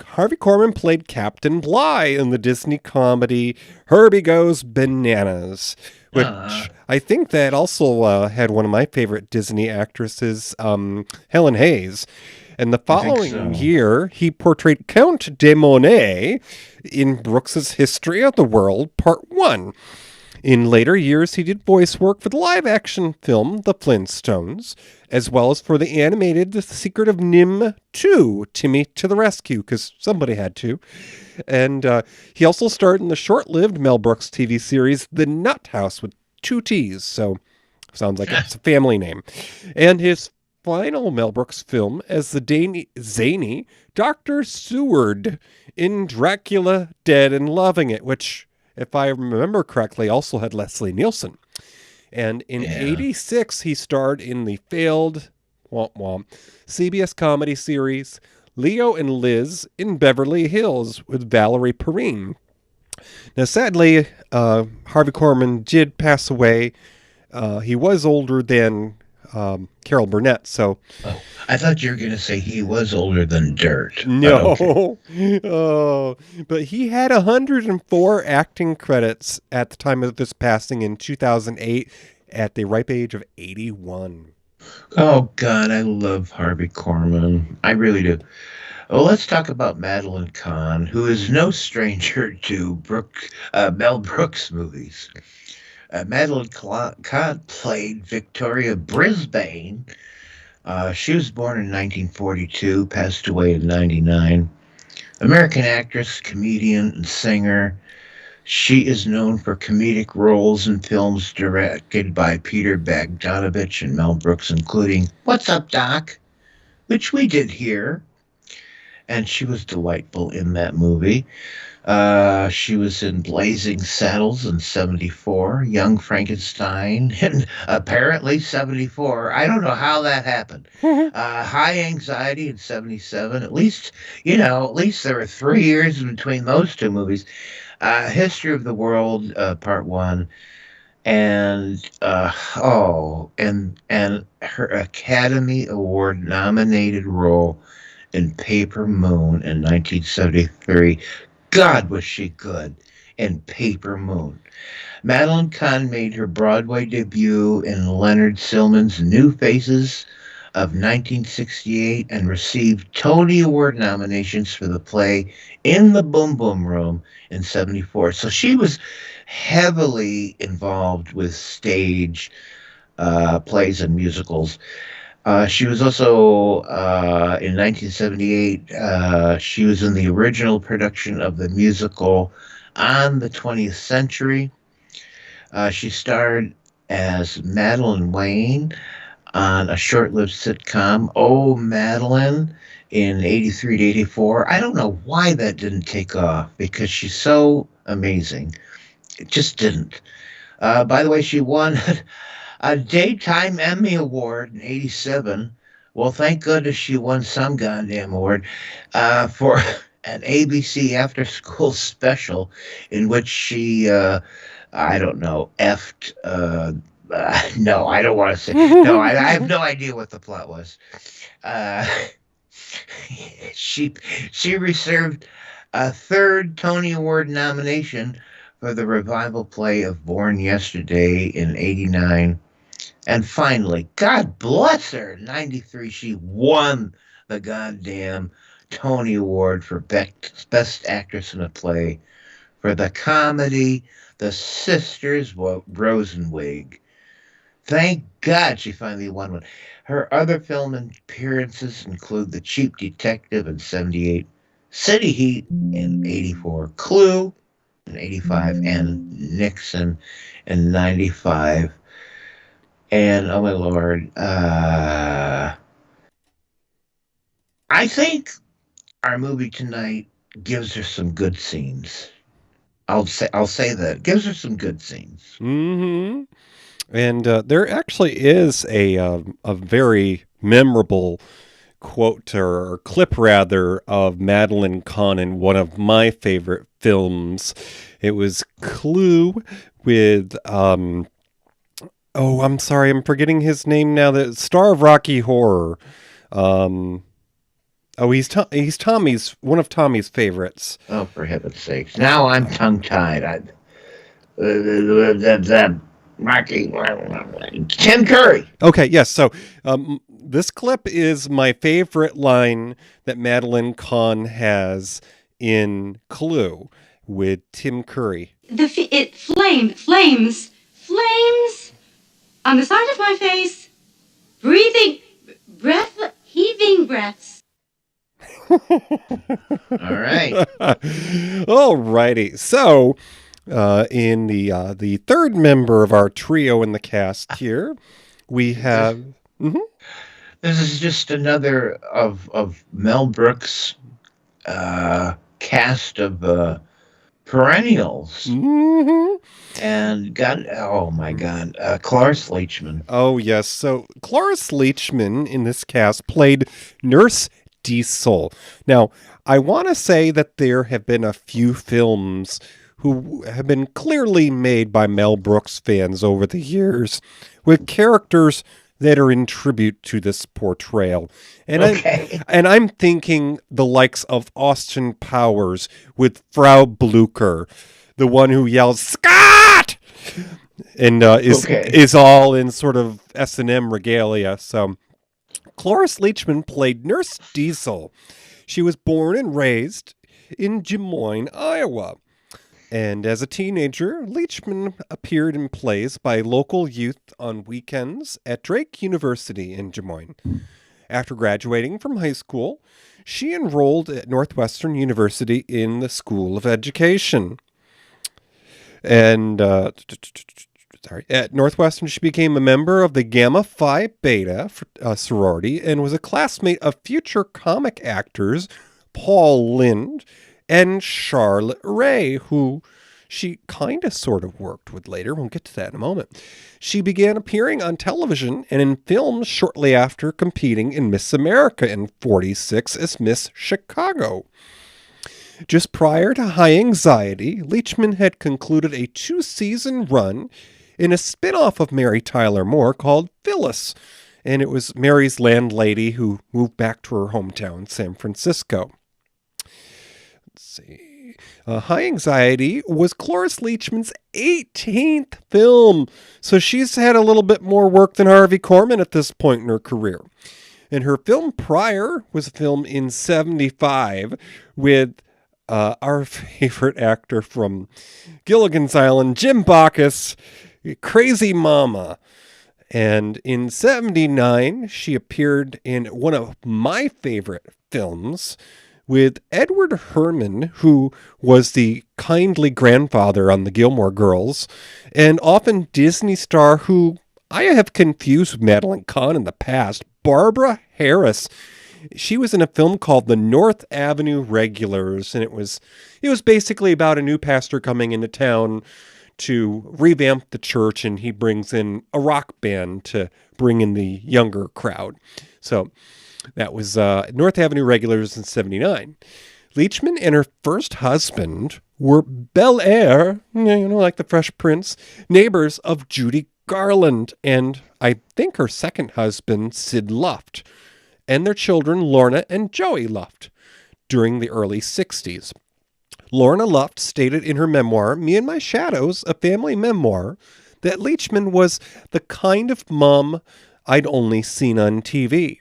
Harvey Korman played Captain Bligh in the Disney comedy Herbie Goes Bananas, Uh, which I think that also had one of my favorite Disney actresses, Helen Hayes. And the I think following so. year, he portrayed Count de Monet in Brooks's History of the World, Part 1. In later years, he did voice work for the live-action film The Flintstones, as well as for the animated The Secret of Nim 2, Timmy to the Rescue, because somebody had to. And he also starred in the short-lived Mel Brooks TV series The Nut House with two T's, so sounds like it's a family name. And his final Mel Brooks film as the zany Dr. Seward in Dracula Dead and Loving It, which, if I remember correctly, also had Leslie Nielsen. And in Yeah. '86, he starred in the failed womp womp CBS comedy series Leo and Liz in Beverly Hills with Valerie Perrine. Now, sadly, Harvey Korman did pass away. He was older than Carol Burnett, so Oh, I thought you were going to say he was older than dirt. But okay. no. Oh, but he had 104 acting credits at the time of this passing in 2008 at the ripe age of 81. Oh God, I love Harvey Korman. I really do. Well, let's talk about Madeline Kahn, who is no stranger to Mel Brooks movies. Kahn played Victoria Brisbane. She was born in 1942, passed away in 99. American actress, comedian, and singer. She is known for comedic roles in films directed by Peter Bogdanovich and Mel Brooks, including What's Up, Doc?, which we did here. And she was delightful in that movie. She was in Blazing Saddles in 74, Young Frankenstein, and apparently 74. I don't know how that happened. High Anxiety in 77. At least there were 3 years in between those two movies. History of the World, Part 1. And her Academy Award nominated role in Paper Moon in 1973. God, was she good in Paper Moon. Madeline Kahn made her Broadway debut in Leonard Sillman's New Faces of 1968 and received Tony Award nominations for the play In the Boom Boom Room in 74. So she was heavily involved with stage plays and musicals. She was also, in 1978, she was in the original production of the musical On the 20th Century. She starred as Madeline Wayne on a short-lived sitcom, Oh, Madeline, in 83 to 84. I don't know why that didn't take off because she's so amazing. It just didn't. By the way, she won a Daytime Emmy Award in 87. Well, thank goodness she won some goddamn award for an ABC after school special in which she, I don't know, effed. No, I don't want to say. No, I have no idea what the plot was. Uh, she received a third Tony Award nomination for the revival play of Born Yesterday in 89. And finally, God bless her, in 93, she won the goddamn Tony Award for Best Actress in a Play for the comedy The Sisters Rosenwig. Thank God she finally won one. Her other film appearances include The Cheap Detective in 78, City Heat in 84, Clue in 85, and Nixon in 95. And, oh my lord, I think our movie tonight gives her some good scenes. I'll say that. Gives her some good scenes. Mm-hmm. And there actually is a very memorable quote or clip rather of Madeline Kahn in one of my favorite films. It was Clue with I'm sorry, I'm forgetting his name now. The star of Rocky Horror. He's Tommy's one of Tommy's favorites. Oh, for heaven's sakes! Now I'm tongue-tied. Rocky, Tim Curry. Okay, yes. So this clip is my favorite line that Madeline Kahn has in Clue with Tim Curry. Flames on the side of my face, heaving breaths. All right. Alrighty. So, in the third member of our trio in the cast here, we have. Mm-hmm. This is just another of Mel Brooks' cast of perennials. Mm-hmm. And Cloris Leachman. Oh, yes. So Cloris Leachman in this cast played Nurse Diesel. Now, I want to say that there have been a few films who have been clearly made by Mel Brooks fans over the years with characters that are in tribute to this portrayal. And I'm thinking the likes of Austin Powers with Frau Blucher, the one who yells, "Scott!" and is all in sort of S&M regalia. So Cloris Leachman played Nurse Diesel. She was born and raised in Des Moines, Iowa. And as a teenager, Leachman appeared in plays by local youth on weekends at Drake University in Des Moines. After graduating from high school, she enrolled at Northwestern University in the School of Education. And at Northwestern, she became a member of the Gamma Phi Beta sorority and was a classmate of future comic actors Paul Lynde and Charlotte Ray, who she kind of sort of worked with later. We'll get to that in a moment. She began appearing on television and in films shortly after competing in Miss America in 46 as Miss Chicago. Just prior to High Anxiety, Leachman had concluded a 2-season run in a spin-off of Mary Tyler Moore called Phyllis, and it was Mary's landlady who moved back to her hometown, San Francisco. Let's see. High Anxiety was Cloris Leachman's 18th film, so she's had a little bit more work than Harvey Korman at this point in her career. And her film prior was a film in 75 with our favorite actor from Gilligan's Island, Jim Backus, Crazy Mama. And in 79, she appeared in one of my favorite films with Edward Herrmann, who was the kindly grandfather on the Gilmore Girls, and often Disney star who I have confused with Madeline Kahn in the past, Barbara Harris. She was in a film called The North Avenue Regulars, and it was basically about a new pastor coming into town to revamp the church, and he brings in a rock band to bring in the younger crowd. So that was North Avenue Regulars in 79. Leachman and her first husband were Bel Air, like the Fresh Prince, neighbors of Judy Garland, and I think her second husband, Sid Luft, and their children, Lorna and Joey Luft, during the early 60s. Lorna Luft stated in her memoir, Me and My Shadows, a family memoir, that Leachman was the kind of mom I'd only seen on TV.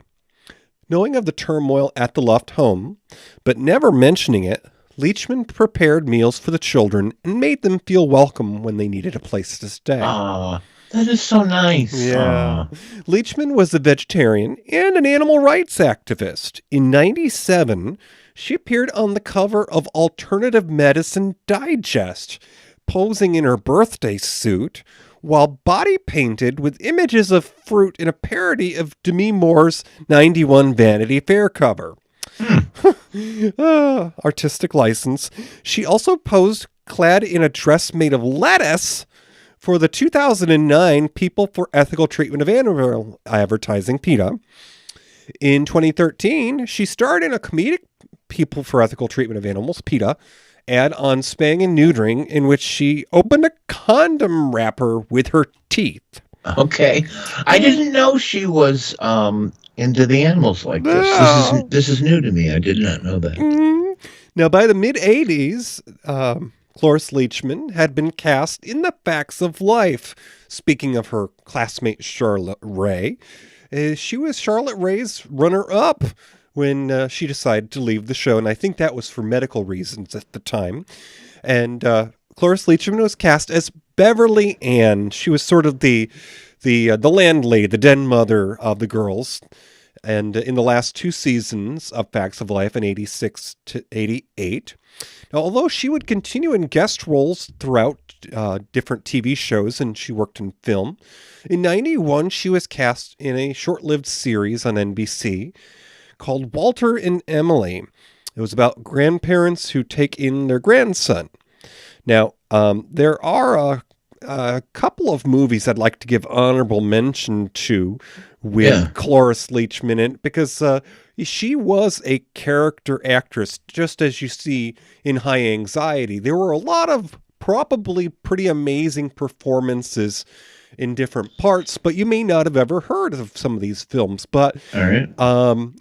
Knowing of the turmoil at the Luft home, but never mentioning it, Leachman prepared meals for the children and made them feel welcome when they needed a place to stay. That is so nice. Yeah. Leachman was a vegetarian and an animal rights activist. In 97, she appeared on the cover of Alternative Medicine Digest, posing in her birthday suit while body painted with images of fruit in a parody of Demi Moore's 91 Vanity Fair cover. Artistic license. She also posed clad in a dress made of lettuce for the 2009 People for Ethical Treatment of Animal Advertising, PETA. In 2013, she starred in a comedic People for Ethical Treatment of Animals, PETA, ad on spaying and neutering in which she opened a condom wrapper with her teeth. Okay. I didn't know she was into the animals like this. No. This is new to me. I did not know that. Now, by the mid-'80s, Cloris Leachman had been cast in The Facts of Life. Speaking of her classmate Charlotte Rae, she was Charlotte Rae's runner-up when she decided to leave the show, and I think that was for medical reasons at the time. And Cloris Leachman was cast as Beverly Ann. She was sort of the landlady, the den mother of the girls. And in the last 2 seasons of Facts of Life in 86 to 88. Now, although she would continue in guest roles throughout different TV shows and she worked in film, in 91 she was cast in a short-lived series on NBC called Walter and Emily. It was about grandparents who take in their grandson. Now, there are a couple of movies I'd like to give honorable mention to with Cloris Leachman in it because she was a character actress, just as you see in High Anxiety. There were a lot of probably pretty amazing performances in different parts, but you may not have ever heard of some of these films. But All right.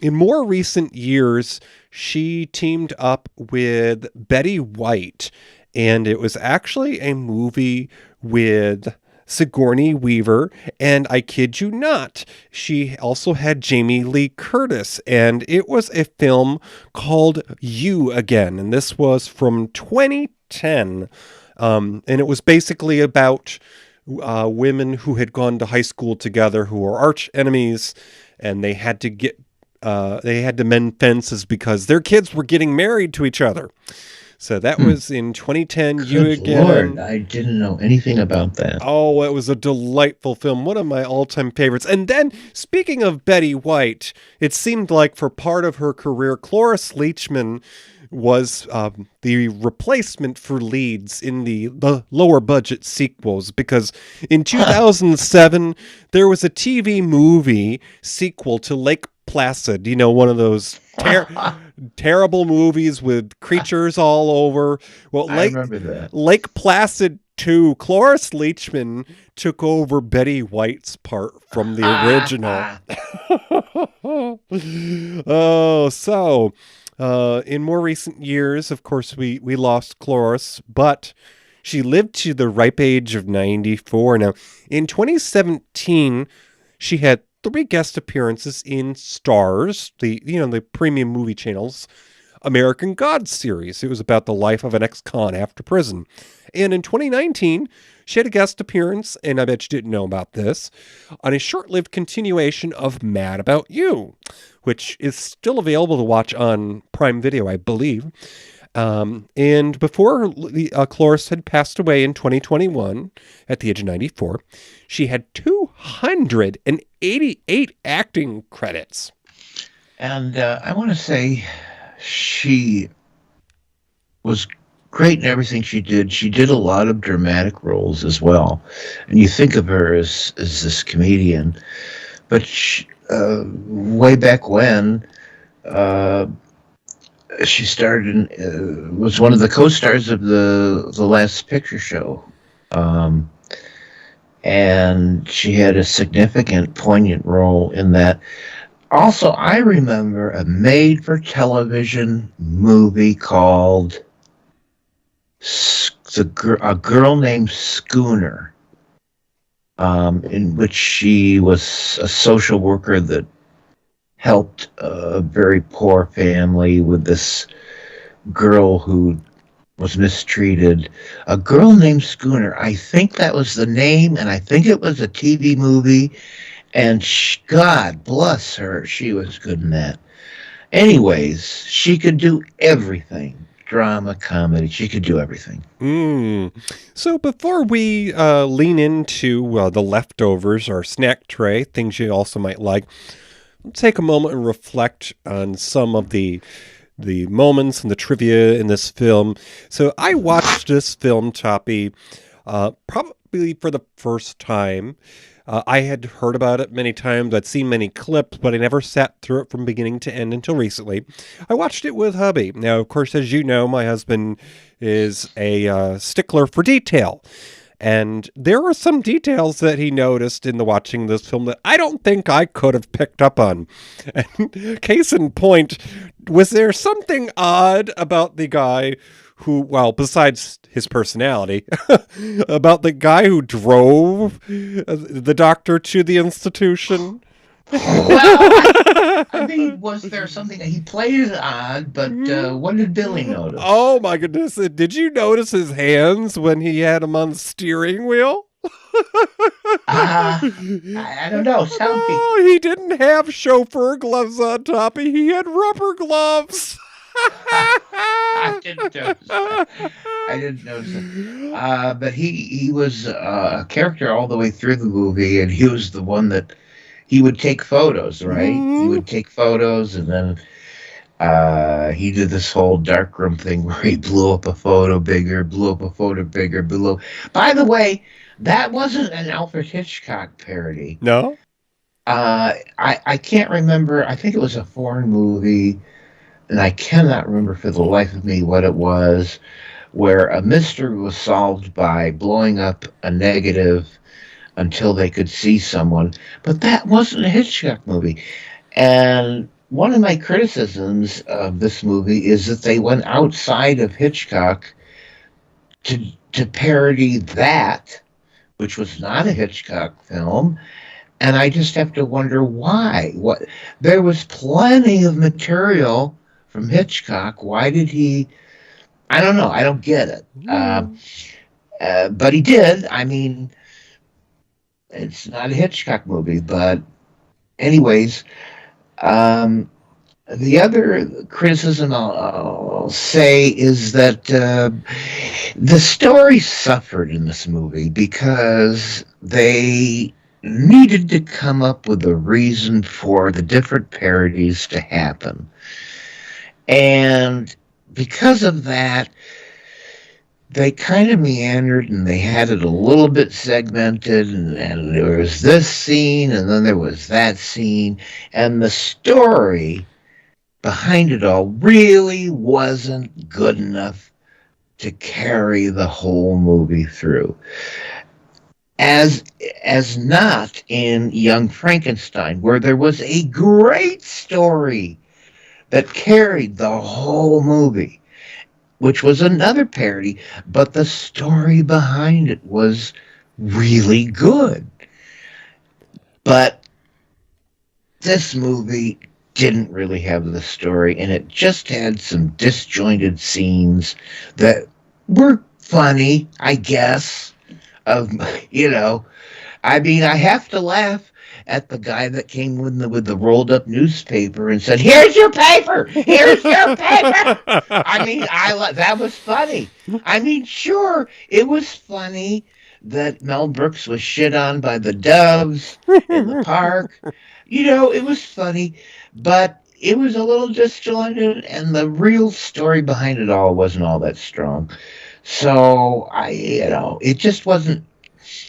in more recent years, she teamed up with Betty White, and it was actually a movie with Sigourney Weaver, and I kid you not, she also had Jamie Lee Curtis, and it was a film called You Again, and this was from 2010, and it was basically about women who had gone to high school together who were arch enemies, and they had to mend fences because their kids were getting married to each other. So that was in 2010. Good You Again. Lord, I didn't know anything about that. Oh, it was a delightful film. One of my all-time favorites. And then, speaking of Betty White, it seemed like for part of her career, Cloris Leachman was the replacement for Leeds in the lower budget sequels, because in 2007, there was a TV movie sequel to Lake Placid, one of those terrible movies with creatures all over. Well, I remember that. Lake Placid 2, Cloris Leachman took over Betty White's part from the original. In more recent years, of course, we lost Cloris, but she lived to the ripe age of 94. Now, in 2017, she had 3 guest appearances in Stars, the premium movie channel's American Gods series. It was about the life of an ex-con after prison. And in 2019, she had a guest appearance, and I bet you didn't know about this, on a short-lived continuation of Mad About You, which is still available to watch on Prime Video, I believe. And before Cloris had passed away in 2021 at the age of 94, she had 288 acting credits. And I want to say she was great in everything she did. She did a lot of dramatic roles as well. And you think of her as this comedian. But she, way back when, she starred in, was one of the co-stars of the Last Picture Show. And she had a significant, poignant role in that. Also, I remember a made-for-television movie called A Girl Named Schooner, in which she was a social worker that helped a very poor family with this girl who was mistreated. A girl named Schooner, I think that was the name, and I think it was a TV movie. And God bless her, she was good in that. Anyways, she could do everything. Drama, comedy, she could do everything. So before we lean into the leftovers, our snack tray, things you also might like, let's take a moment and reflect on some of the moments and the trivia in this film. So I watched this film, Toppy, probably for the first time. I had heard about it many times. I'd seen many clips, but I never sat through it from beginning to end until recently. I watched it with hubby. Now, of course, as you know, my husband is a stickler for detail. And there were some details that he noticed in the watching this film that I don't think I could have picked up on. And case in point, was there something odd about the guy who, well, besides his personality, about the guy who drove the doctor to the institution? Well, I mean, was there something he played it odd? But what did Billy notice? Oh my goodness! Did you notice his hands when he had him on the steering wheel? I don't know. Tell me. Oh, he didn't have chauffeur gloves on, Toppy. He had rubber gloves. I didn't notice that. I didn't notice it. But he was a character all the way through the movie, and he was the one that he would take photos, right? He would take photos, and then he did this whole darkroom thing where he blew up a photo bigger, blew up a photo bigger, blew. By the way, that wasn't an Alfred Hitchcock parody. No? I can't remember. I think it was a foreign movie, and I cannot remember for the life of me what it was, where a mystery was solved by blowing up a negative until they could see someone. But that wasn't a Hitchcock movie. And one of my criticisms of this movie is that they went outside of Hitchcock to parody that, which was not a Hitchcock film. And I just have to wonder why. What there was plenty of material from Hitchcock. Why did he? I don't know. I don't get it. But he did. I mean, it's not a Hitchcock movie. But anyways, the other criticism I'll say is that the story suffered in this movie because they needed to come up with a reason for the different parodies to happen. And because of that, they kind of meandered and they had it a little bit segmented, and there was this scene and then there was that scene, and the story behind it all really wasn't good enough to carry the whole movie through. As not in Young Frankenstein, where there was a great story that carried the whole movie, which was another parody, but the story behind it was really good. But this movie didn't really have the story, and it just had some disjointed scenes that were funny, I guess. I mean, I have to laugh at the guy that came with the rolled up newspaper and said, "Here's your paper. Here's your paper." I mean, that was funny. I mean, sure, it was funny that Mel Brooks was shit on by the doves in the park. It was funny, but it was a little disjointed, and the real story behind it all wasn't all that strong. So it just wasn't.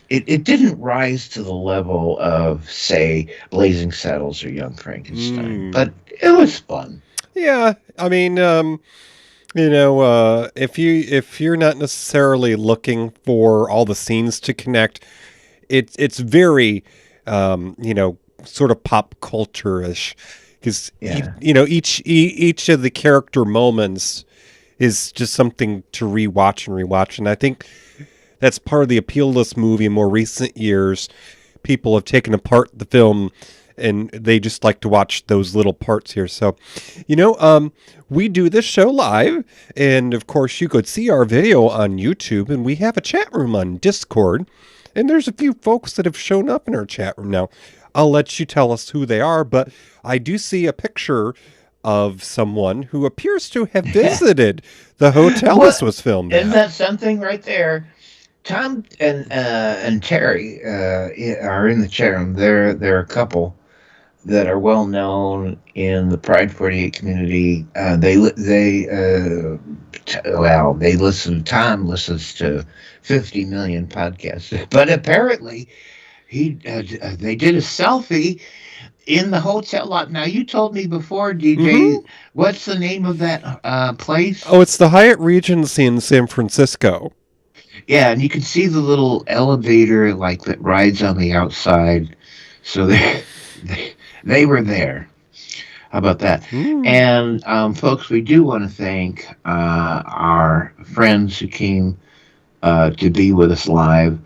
It didn't rise to the level of, say, Blazing Saddles or Young Frankenstein, but it was fun. Yeah, I mean, if you're not necessarily looking for all the scenes to connect, it's very, sort of pop culture-ish, because each of the character moments is just something to rewatch, and I think that's part of the appeal of this movie. In more recent years, people have taken apart the film and they just like to watch those little parts here. So, we do this show live, and of course, you could see our video on YouTube, and we have a chat room on Discord, and there's a few folks that have shown up in our chat room now. I'll let you tell us who they are, but I do see a picture of someone who appears to have visited the hotel this was filmed Isn't at. that something right there? Tom and Terry are in the chat room. They're a couple that are well known in the Pride 48 community. They listen. Tom listens to 50 million podcasts, but apparently they did a selfie in the hotel lot. Now you told me before, DJ, what's the name of that place? Oh, it's the Hyatt Regency in San Francisco. Yeah, and you can see the little elevator like that rides on the outside. So they were there. How about that? And folks, we do want to thank our friends who came to be with us live,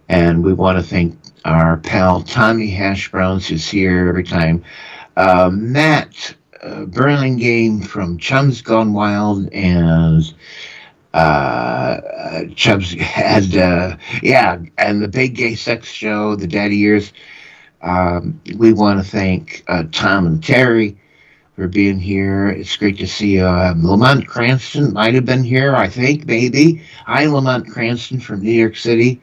and we want to thank our pal Tommy Hash Browns, who's here every time. Matt Burlingame from Chums Gone Wild, and Chubs had and the Big Gay Sex Show, the Daddy Years. We want to thank Tom and Terry for being here. It's great to see you. Lamont Cranston might have been here, I think, maybe. Hi, Lamont Cranston from New York City.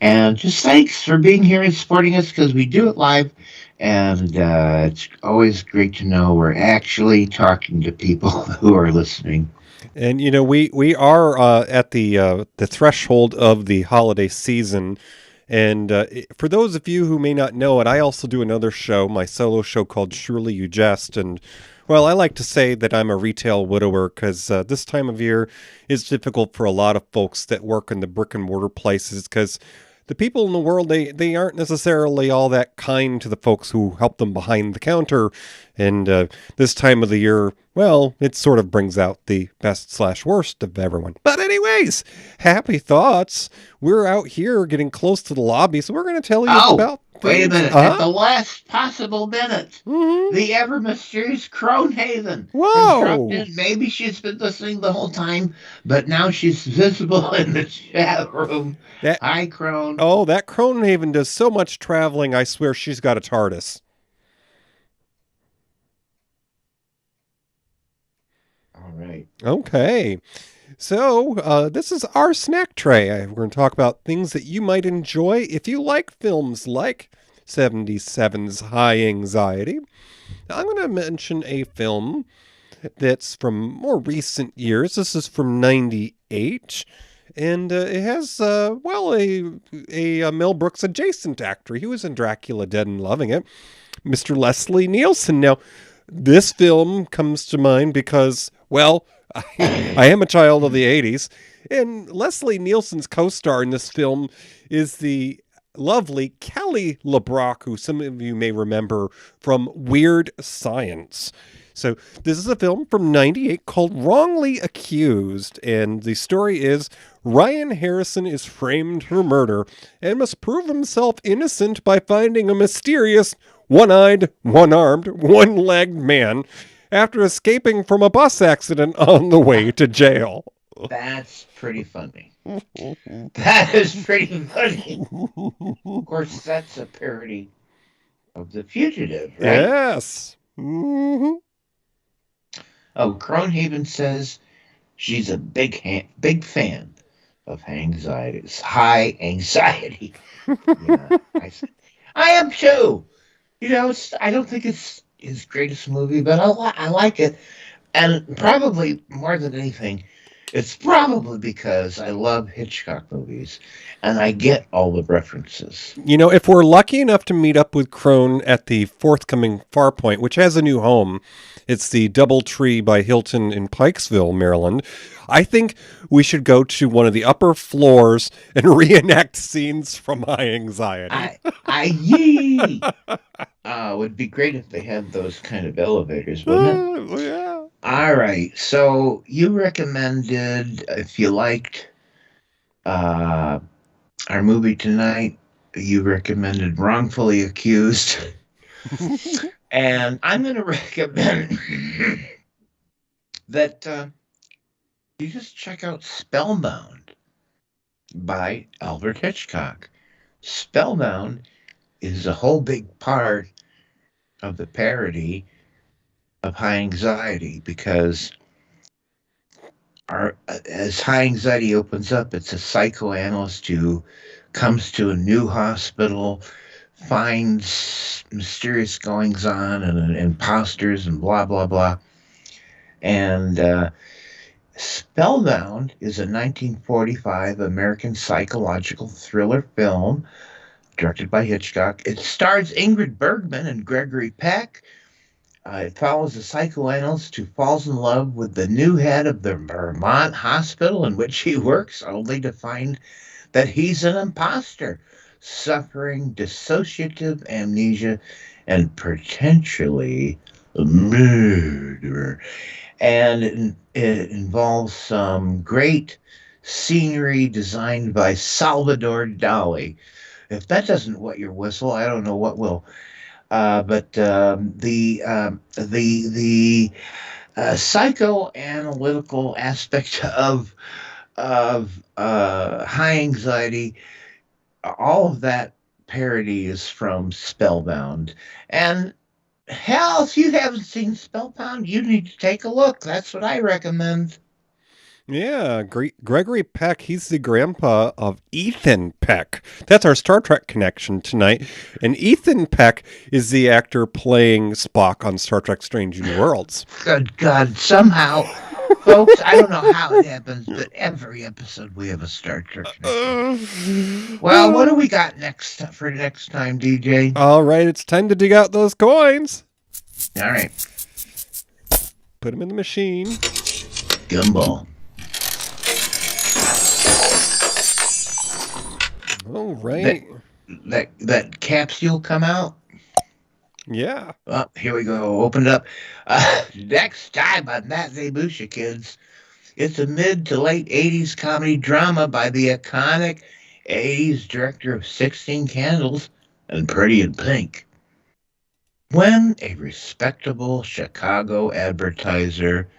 And just thanks for being here and supporting us, because we do it live. And it's always great to know we're actually talking to people who are listening. And we are at the threshold of the holiday season, and for those of you who may not know it, I also do another show, my solo show called Surely You Jest, and well, I like to say that I'm a retail widower because this time of year is difficult for a lot of folks that work in the brick and mortar places, because the people in the world, they aren't necessarily all that kind to the folks who help them behind the counter. And this time of the year, well, it sort of brings out the best/worst of everyone. But anyways, happy thoughts. We're out here getting close to the lobby, so we're going to tell you about things. Wait a minute. At the last possible minute, the ever mysterious Cronehaven has dropped in. Maybe she's been listening the whole time, but now she's visible in the chat room. Hi, Crone. Oh, that Cronehaven does so much traveling, I swear she's got a TARDIS. All right. Okay. So, this is our snack tray. We're going to talk about things that you might enjoy if you like films like 77's High Anxiety. I'm going to mention a film that's from more recent years. This is from 98. And it has, a Mel Brooks adjacent actor. He was in Dracula Dead and Loving It, Mr. Leslie Nielsen. Now, this film comes to mind because, well, I am a child of the 80s, and Leslie Nielsen's co-star in this film is the lovely Kelly LeBrock, who some of you may remember from Weird Science. So this is a film from 98 called Wrongly Accused, and the story is Ryan Harrison is framed for murder and must prove himself innocent by finding a mysterious one-eyed, one-armed, one-legged man after escaping from a bus accident on the way to jail. That's pretty funny. That is pretty funny. Of course, that's a parody of The Fugitive, right? Yes. Mm-hmm. Oh, Cronehaven says she's a big fan of high anxiety. Yeah, I am too. I don't think it's his greatest movie, but I like it. And probably more than anything, it's probably because I love Hitchcock movies and I get all the references. If we're lucky enough to meet up with Crone at the forthcoming Farpoint, which has a new home, it's the Doubletree by Hilton in Pikesville, Maryland, I think we should go to one of the upper floors and reenact scenes from High Anxiety. Would be great if they had those kind of elevators, wouldn't it? Yeah. All right. So you recommended, if you liked our movie tonight, you recommended Wrongfully Accused. And I'm going to recommend that you just check out Spellbound by Albert Hitchcock. Spellbound is a whole big part of the parody of high anxiety because as high anxiety opens up, it's a psychoanalyst who comes to a new hospital, finds mysterious goings on and imposters and blah, blah, blah. And Spellbound is a 1945 American psychological thriller film directed by Hitchcock. It stars Ingrid Bergman and Gregory Peck. It follows a psychoanalyst who falls in love with the new head of the Vermont hospital in which he works, only to find that he's an imposter, suffering dissociative amnesia and potentially a murderer. And it involves some great scenery designed by Salvador Dali. If that doesn't wet your whistle, I don't know what will. But the psychoanalytical aspect of high anxiety, all of that parody is from Spellbound. And hell, if you haven't seen Spellbound, you need to take a look. That's what I recommend. Yeah, Gregory Peck, he's the grandpa of Ethan Peck. That's our Star Trek connection tonight. And Ethan Peck is the actor playing Spock on Star Trek Strange New Worlds. Good God, somehow, folks, I don't know how it happens, but every episode we have a Star Trek connection. Well, what do we got next for next time, DJ? All right, it's time to dig out those coins. All right. Put them in the machine. Gumball. All right. That capsule come out? Yeah. Oh, here we go. Opened up. Next time on Matinee Musha, kids. It's a mid to late 80s comedy drama by the iconic 80s director of 16 Candles and Pretty in Pink. When a respectable Chicago advertiser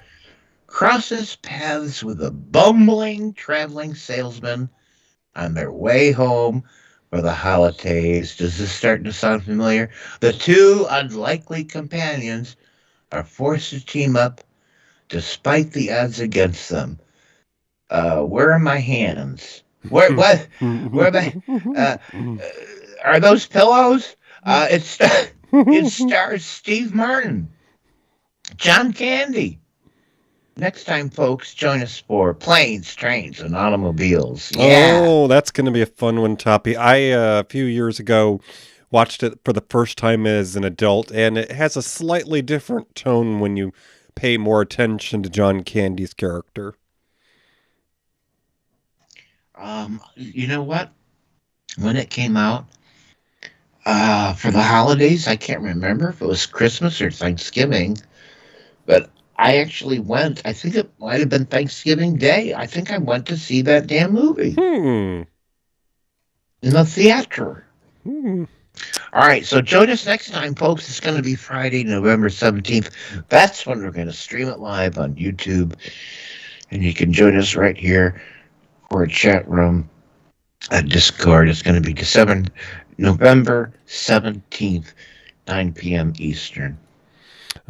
crosses paths with a bumbling traveling salesman on their way home for the holidays. Does this start to sound familiar? The two unlikely companions are forced to team up despite the odds against them. Where are my hands? Where are my, are those pillows? It stars Steve Martin, John Candy. Next time, folks, join us for Planes, Trains, and Automobiles. Yeah. Oh, that's going to be a fun one, Toppy. I, a few years ago, watched it for the first time as an adult, and it has a slightly different tone when you pay more attention to John Candy's character. You know what? When it came out, for the holidays, I can't remember if it was Christmas or Thanksgiving, but I actually went, I think it might have been Thanksgiving Day. I think I went to see that damn movie. In the theater. All right, so join us next time, folks. It's going to be Friday, November 17th. That's when we're going to stream it live on YouTube. And you can join us right here for a chat room at Discord. It's going to be November 17th, 9 p.m. Eastern.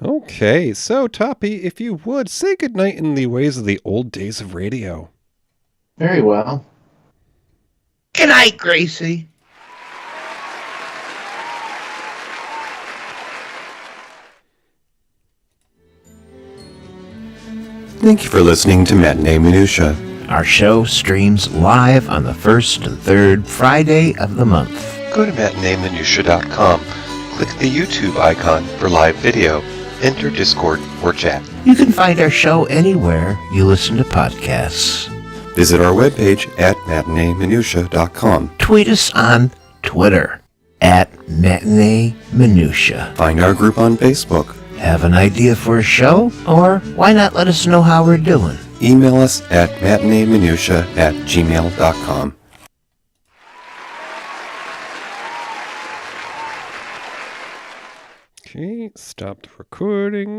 Okay, so Toppy, if you would, say goodnight in the ways of the old days of radio. Very well. Good night, Gracie. Thank you for listening to Matinee Minutia. Our show streams live on the first and third Friday of the month. Go to matineeminutia.com, click the YouTube icon for live video, enter Discord or chat. You can find our show anywhere you listen to podcasts. Visit our webpage at matineeminutia.com. Tweet us on Twitter at Matinee Minutia. Find our group on Facebook. Have an idea for a show? Or why not let us know how we're doing? Email us at matineeminutia@gmail.com. Okay, stop the recording.